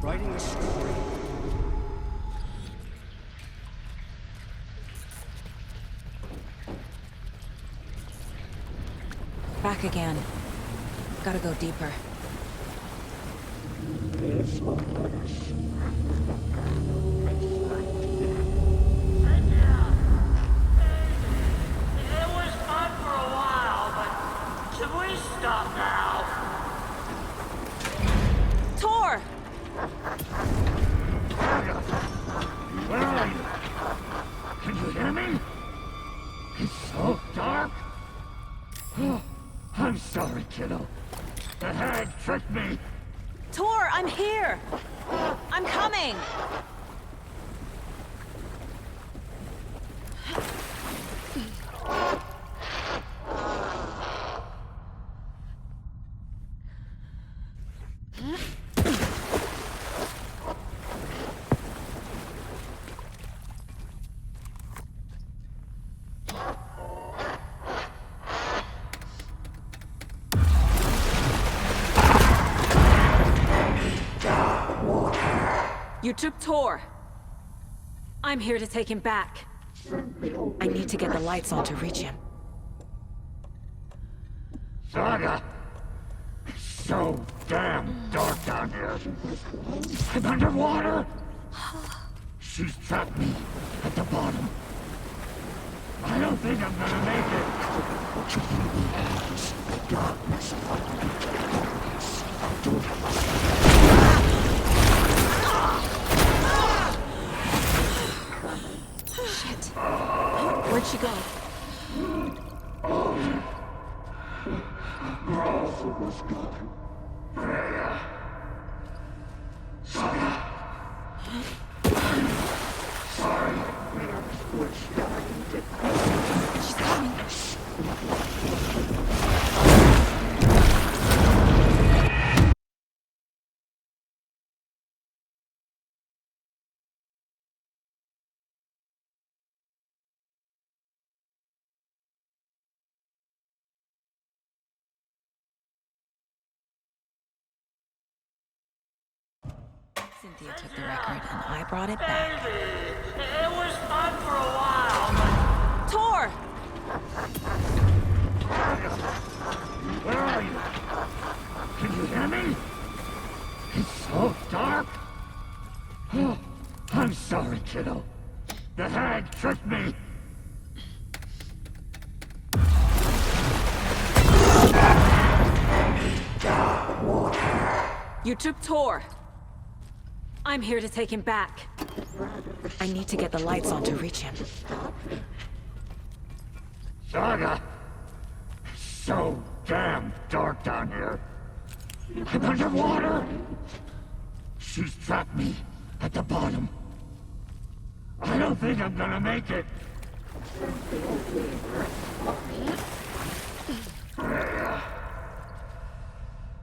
Writing a story. Back again. Gotta go deeper. It was fun for a while, but should we stop now? Tor! Where are you? Can you hear me? It's so dark. Oh, I'm sorry, kiddo. The hag tricked me. Tor, I'm here! I'm coming! You took Tor. I'm here to take him back. I need to get the lights on to reach him. Saga! It's so damn dark down here. I'm underwater! She's trapped me at the bottom. I don't think I'm gonna make Shit. Where'd she go? She's coming. Cynthia took the record, and I brought it back. It was fun for a while, Tor! Where are you? Can you hear me? It's so dark. Oh, I'm sorry, kiddo. The hag tricked me. You took Tor. I'm here to take him back. I need to get the lights on to reach him. Saga! It's so damn dark down here. I'm underwater! She's trapped me at the bottom. I don't think I'm gonna make it.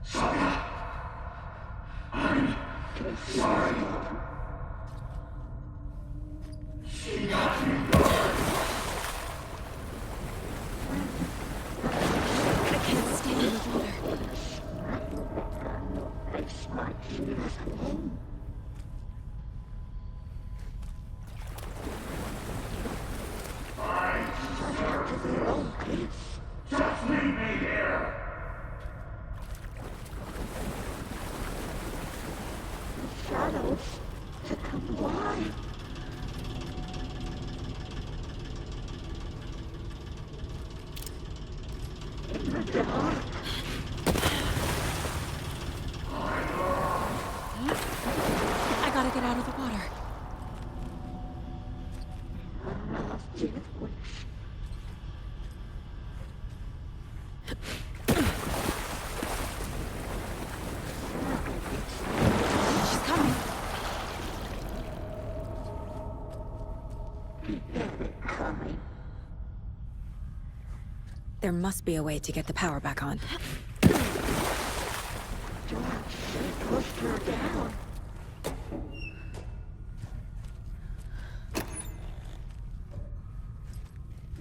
Saga! I'm sorry. She got me good. I can't stay in the water. Just leave me here. Shadows have come alive. In the dark. I gotta get out of the water. She's coming. There must be a way to get the power back on. Pushed her down.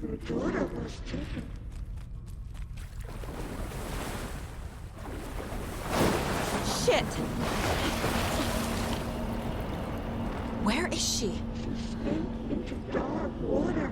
Her daughter was taken. Shit! Where is she? Into dark water.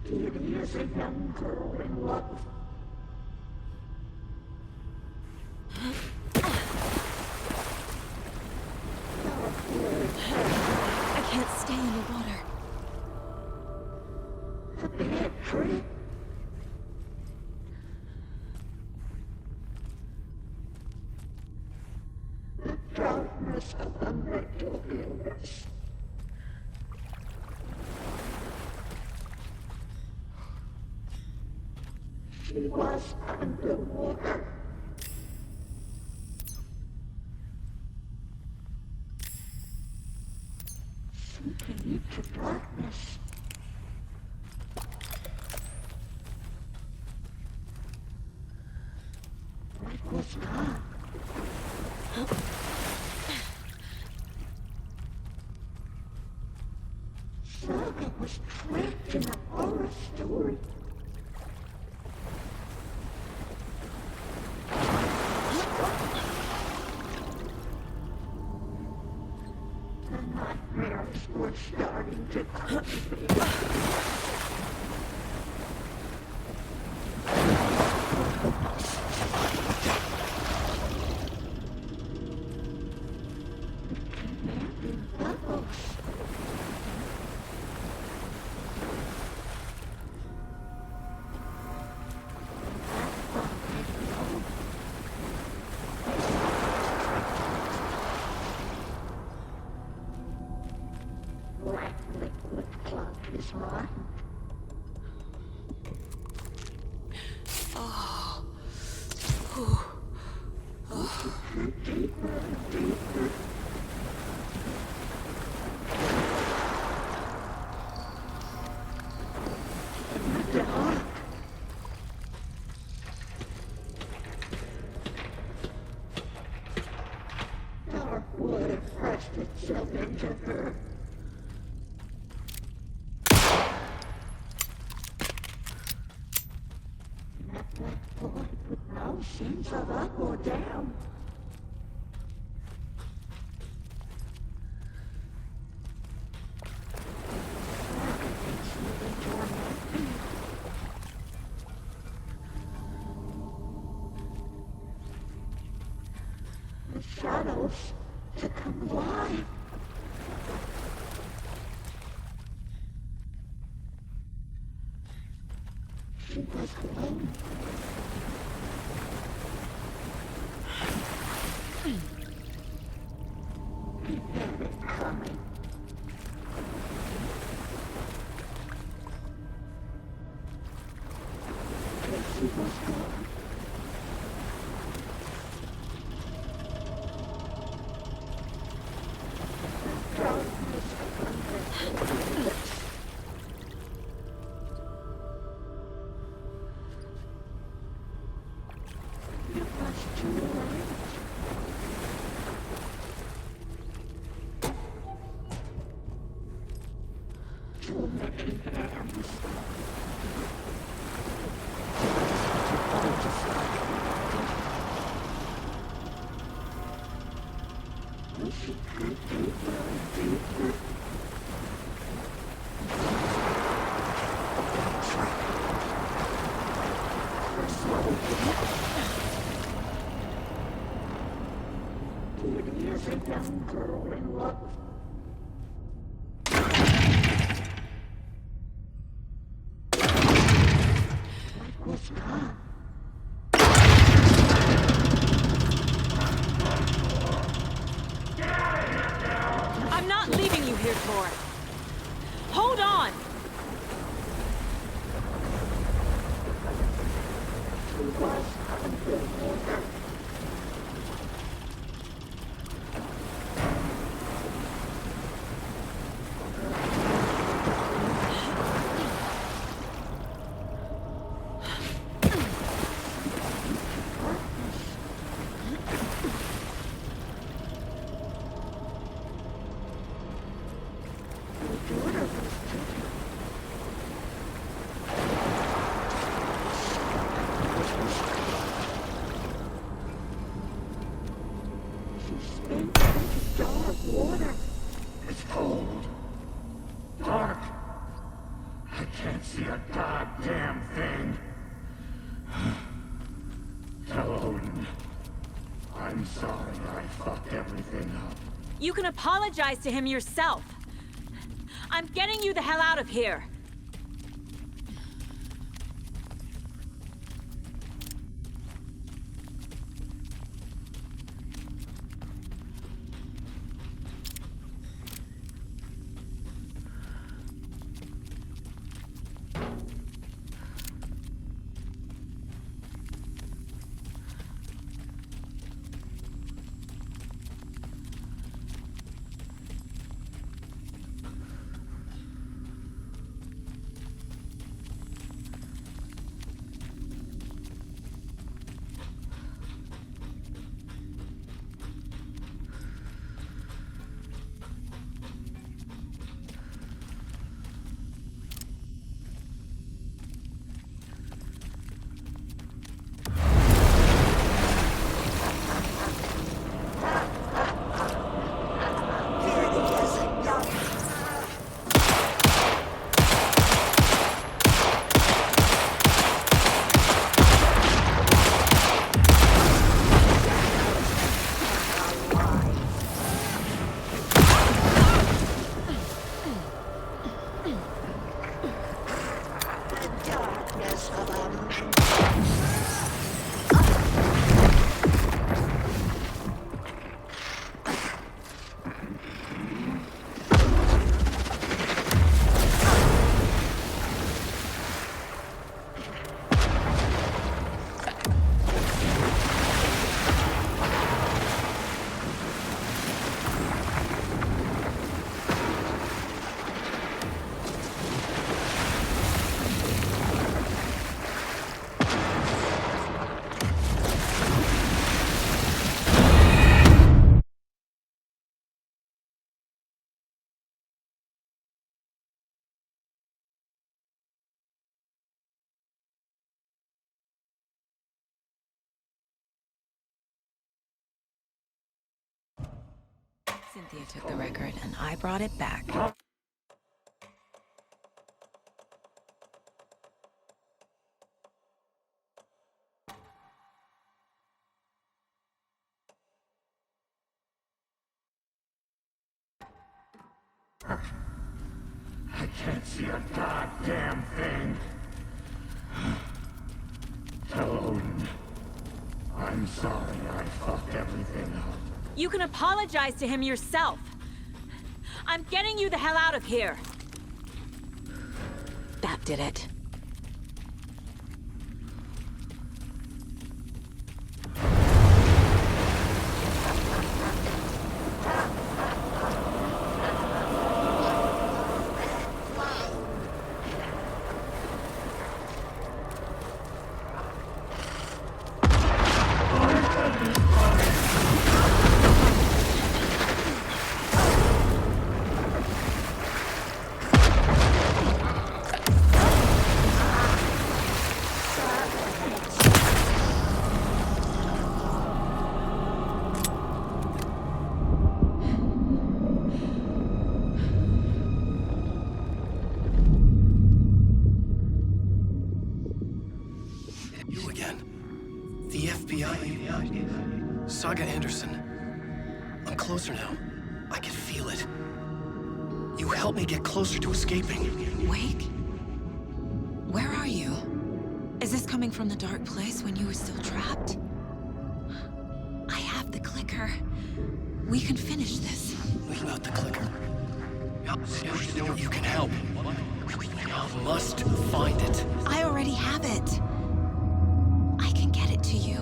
Beauty is a young girl in love. I can't stay in the water. A bad trip. The darkness of a mental illness. She was underwater. Sinking into darkness. What was that? Saga was trapped in a horror story. The nightmares were starting to cultivate. Black liquid clogged his mind. Deeper and deeper. In the dark. Dark water pressed itself into her. That black void with no sense of up or down. The shadows to come alive. She was alone. He had it coming. But she was gone. Darkness under. It was too late. Too many hands. And she grew deeper and deeper. Beauty is a young girl in love. What was that? I'm not leaving you here, Tor. Hold on! She was underwater. can't see a goddamn thing. Tell Odin. I'm sorry I fucked everything up. You can apologize to him yourself. I'm getting you the hell out of here. Cynthia took the record, and I brought it back. I can't see a goddamn thing. Tell Odin. I'm sorry I fucked everything up. You can apologize to him yourself. I'm getting you the hell out of here. That did it. You again. The FBI. Saga Anderson. I'm closer now. I can feel it. You helped me get closer to escaping. Wake? Where are you? Is this coming from the dark place when you were still trapped? I have the clicker. We can finish this. Without the clicker. You can help. You must find it. I already have it. I can get it to you.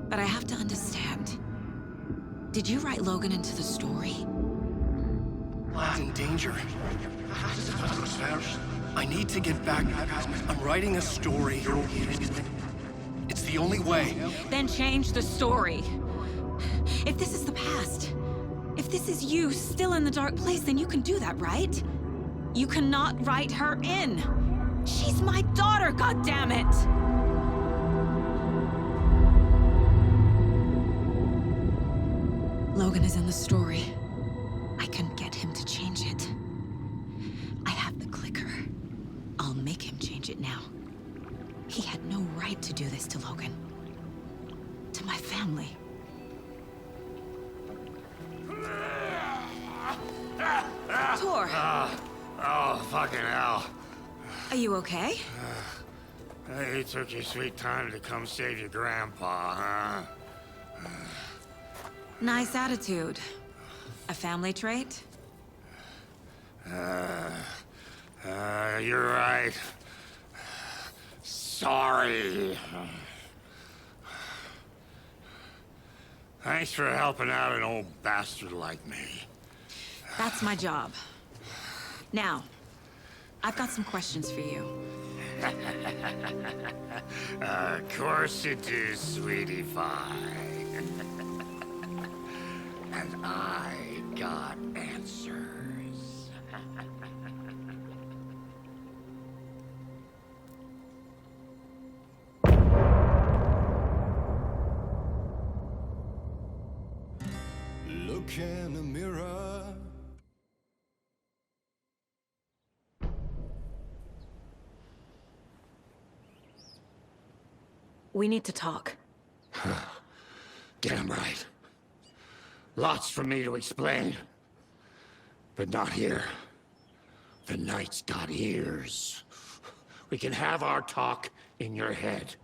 But I have to understand. Did you write Logan into the story? He's in danger. I need to get back. I'm writing a story. It's the only way. Then change the story. If this is the past, if this is you still in the dark place, then you can do that, right? You cannot write her in. She's my daughter, goddammit! Logan is in the story. I can get him to change it. I have the clicker. it now. He had no right to do this to Logan. To my family. Tor! Oh, fucking hell. Are you okay? You took your sweet time to come save your grandpa, huh? Nice attitude. A family trait? You're right. Sorry. Thanks for helping out an old bastard like me. That's my job. Now, I've got some questions for you. Of course you do, sweetie pie. And I got answers. Look in the mirror. We need to talk. Damn right. Lots for me to explain. But not here. The night's got ears. We can have our talk in your head.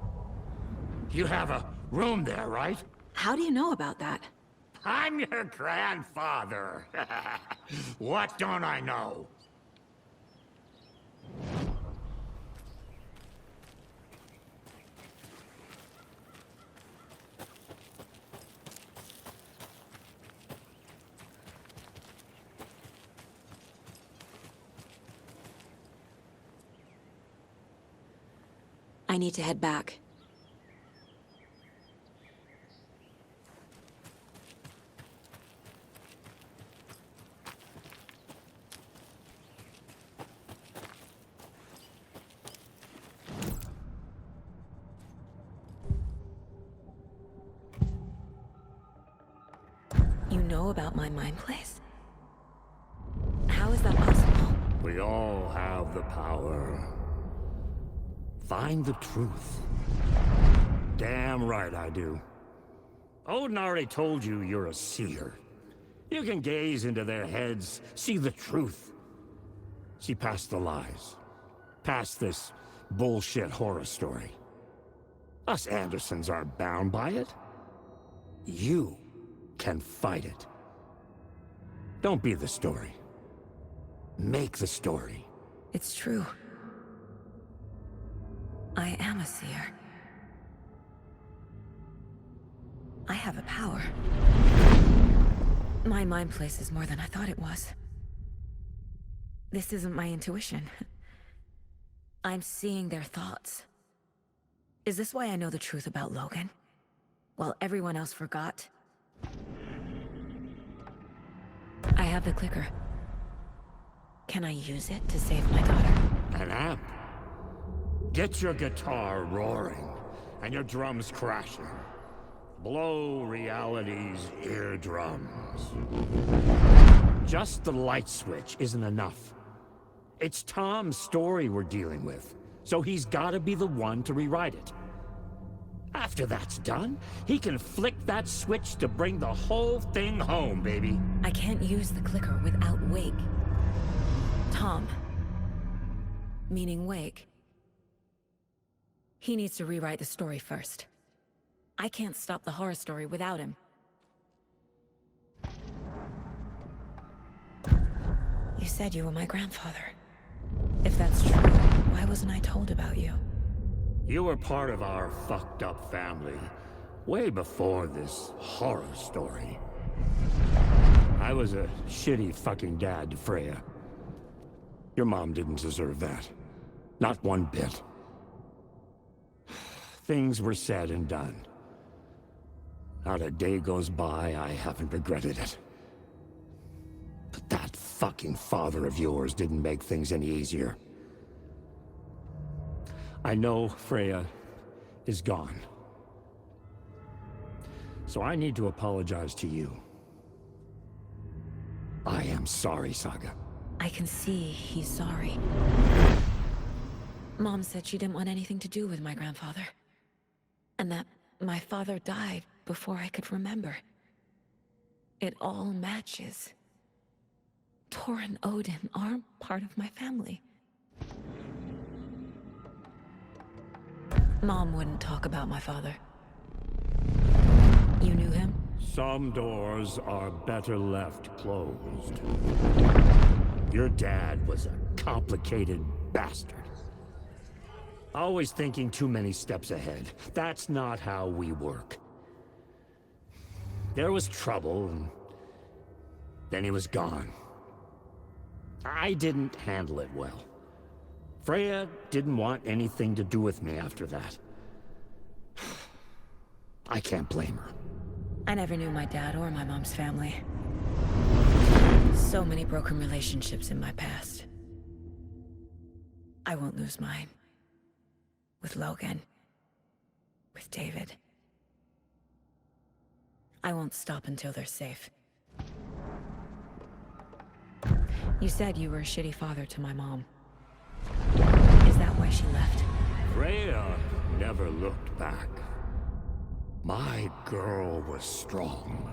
You have a room there, right? How do you know about that? I'm your grandfather. What don't I know? I need to head back. You know about my mind place? How is that possible? We all have the power. Find the truth. Damn right I do. Odin already told you you're a seer. You can gaze into their heads, see the truth. See past the lies. Past this bullshit horror story. Us Andersons aren't bound by it. You can fight it. Don't be the story. Make the story. It's true. I am a seer. I have a power. My mind place is more than I thought it was. This isn't my intuition. I'm seeing their thoughts. Is this why I know the truth about Logan? While everyone else forgot? I have the clicker. Can I use it to save my daughter? An amp. Get your guitar roaring, and your drums crashing. Blow reality's eardrums. Just the light switch isn't enough. It's Tom's story we're dealing with, so he's gotta be the one to rewrite it. After that's done, he can flick that switch to bring the whole thing home, baby. I can't use the clicker without Wake. Tom. Meaning Wake. He needs to rewrite the story first. I can't stop the horror story without him. You said you were my grandfather. If that's true, why wasn't I told about you? You were part of our fucked up family, way before this horror story. I was a shitty fucking dad to Freya. Your mom didn't deserve that. Not one bit. Things were said and done. Not a day goes by I haven't regretted it. But that fucking father of yours didn't make things any easier. I know Freya is gone. So I need to apologize to you. I am sorry, Saga. I can see he's sorry. Mom said she didn't want anything to do with my grandfather. And that my father died before I could remember. It all matches. Tor and Odin aren't part of my family. Mom wouldn't talk about my father. You knew him? Some doors are better left closed. Your dad was a complicated bastard. Always thinking too many steps ahead. That's not how we work. There was trouble, and then he was gone. I didn't handle it well. Freya didn't want anything to do with me after that. I can't blame her. I never knew my dad or my mom's family. So many broken relationships in my past. I won't lose mine. With Logan. With David. I won't stop until they're safe. You said you were a shitty father to my mom. Is that why she left? Freya never looked back. My girl was strong.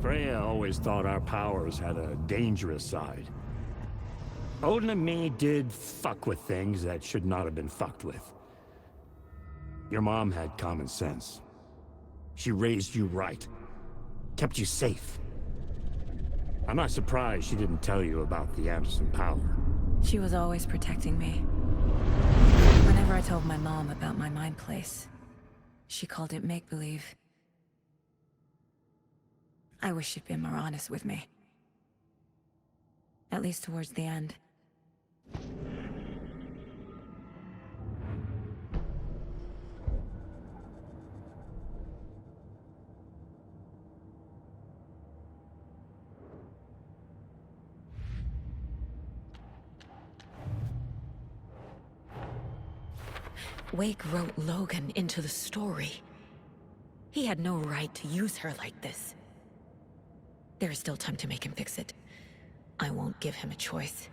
Freya always thought our powers had a dangerous side. Odin and me did fuck with things that should not have been fucked with. Your mom had common sense. She raised you right. Kept you safe. I'm not surprised she didn't tell you about the Anderson power. She was always protecting me. Whenever I told my mom about my mind place, she called it make-believe. I wish she'd been more honest with me. At least towards the end. Wake wrote Logan into the story. He had no right to use her like this. There is still time to make him fix it. I won't give him a choice.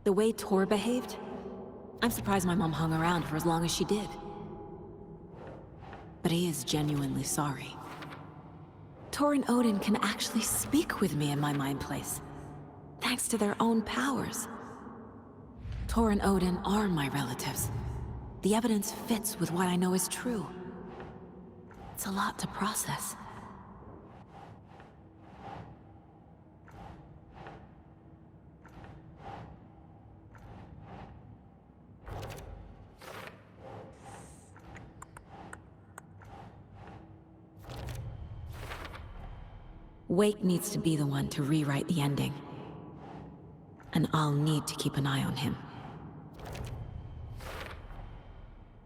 The way Tor behaved, I'm surprised my mom hung around for as long as she did. But he is genuinely sorry. Tor and Odin can actually speak with me in my mind place, thanks to their own powers. Tor and Odin are my relatives. The evidence fits with what I know is true. It's a lot to process. Wake needs to be the one to rewrite the ending. And I'll need to keep an eye on him.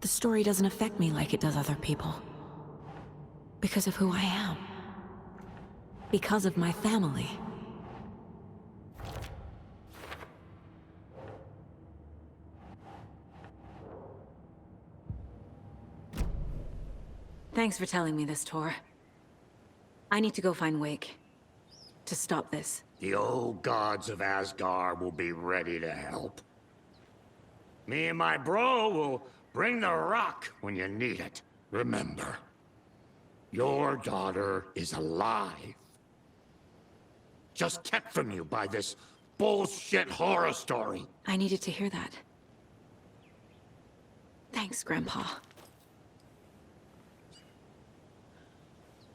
The story doesn't affect me like it does other people. Because of who I am. Because of my family. Thanks for telling me this, Tor. I need to go find Wake. To stop this. The old gods of Asgard will be ready to help. Me and my bro will bring the rock when you need it. Remember, your daughter is alive. Just kept from you by this bullshit horror story. I needed to hear that. Thanks, Grandpa.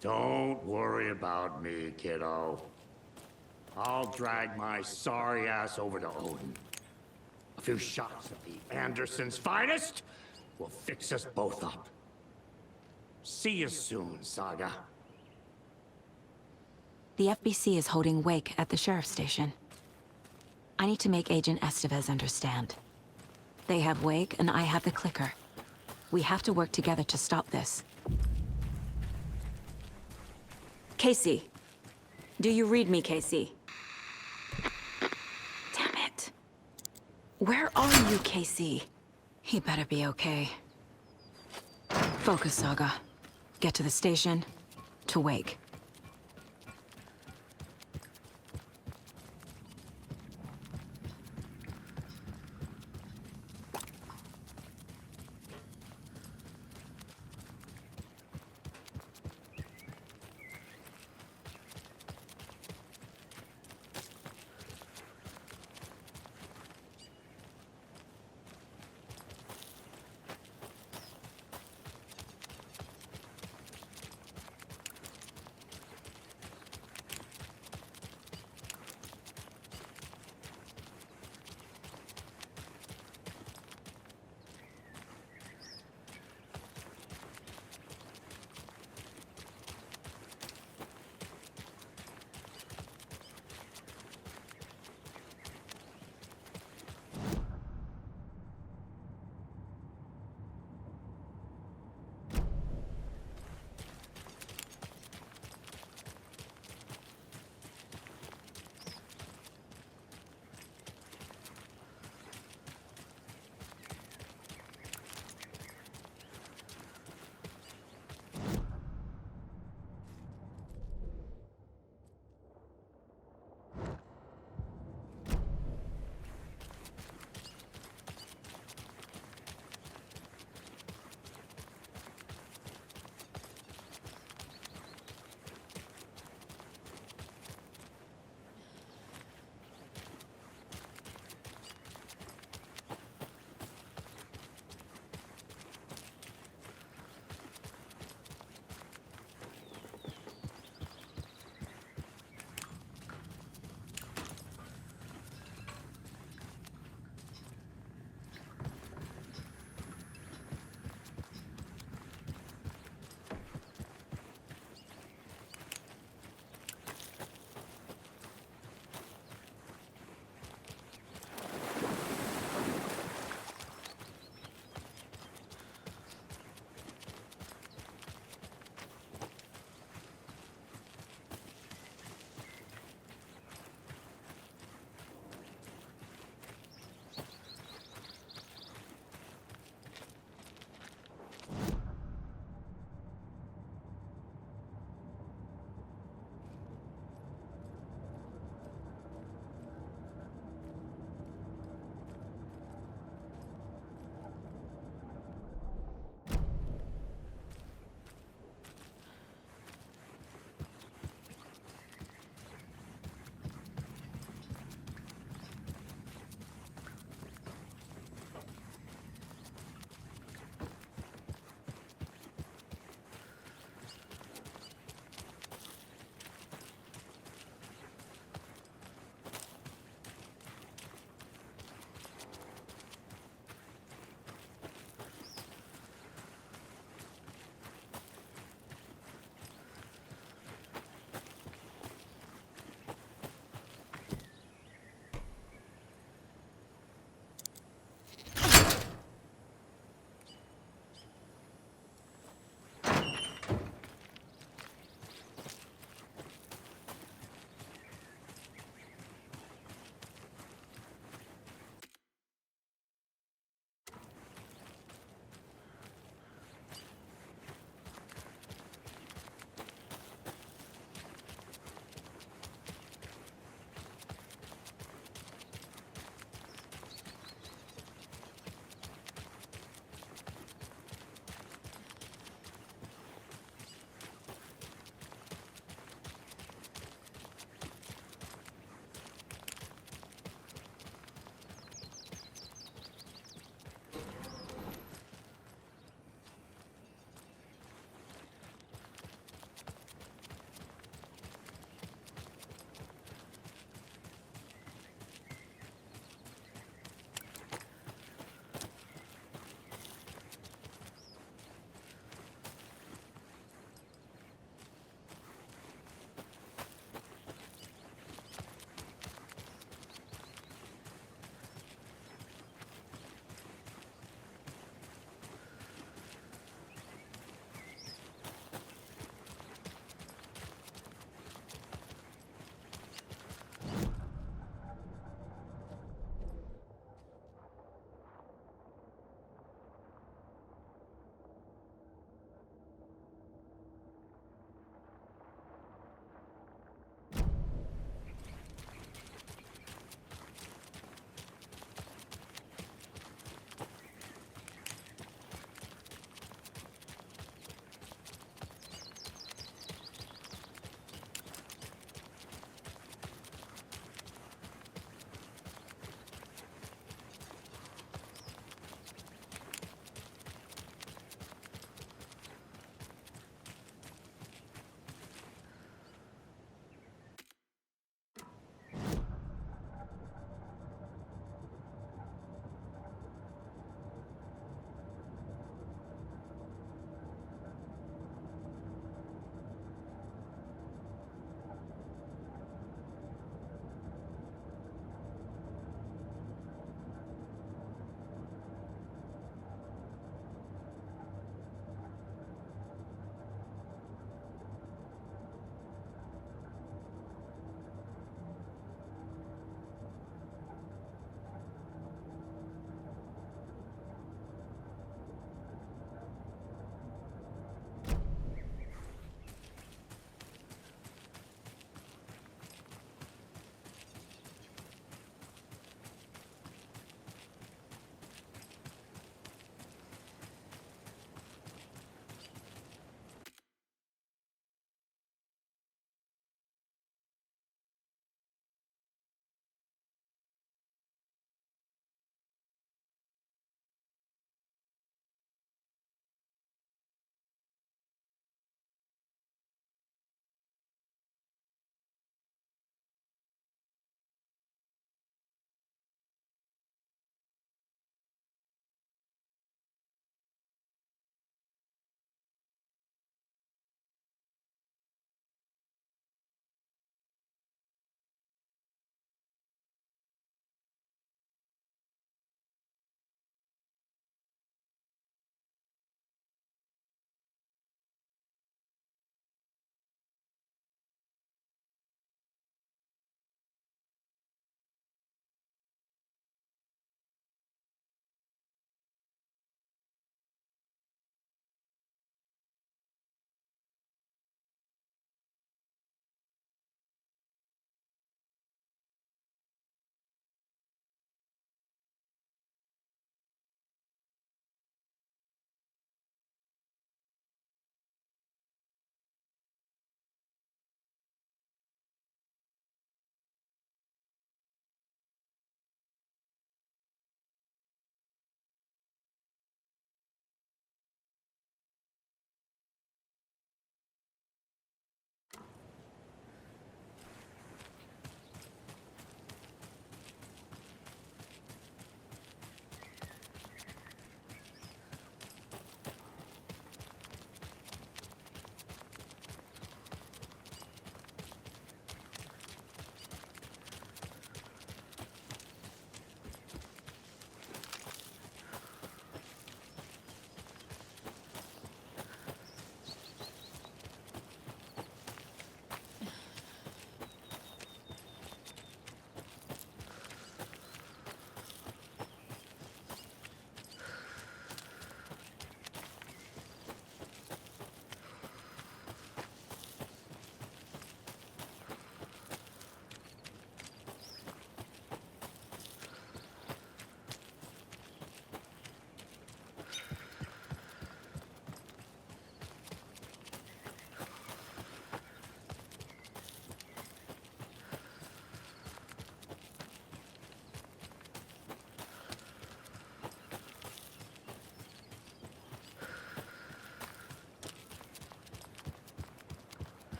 Don't worry about me, kiddo. I'll drag my sorry ass over to Odin. A few shots of the Anderson's finest will fix us both up. See you soon, Saga. The FBC is holding Wake at the sheriff's station. I need to make Agent Estevez understand. They have Wake and I have the clicker. We have to work together to stop this. Casey. Do you read me, Casey? Damn Where are you, Casey? He better be okay. Focus, Saga. Get to the station, to Wake.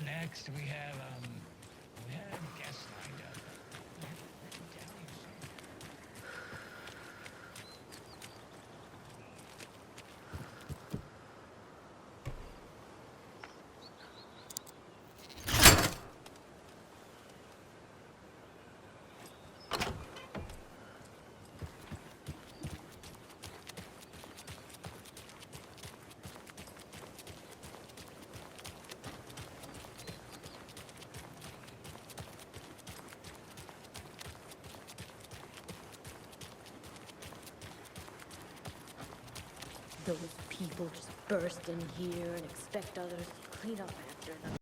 next we have a guest lined up. Written down here somewhere. Those people just burst in here and expect others to clean up after them.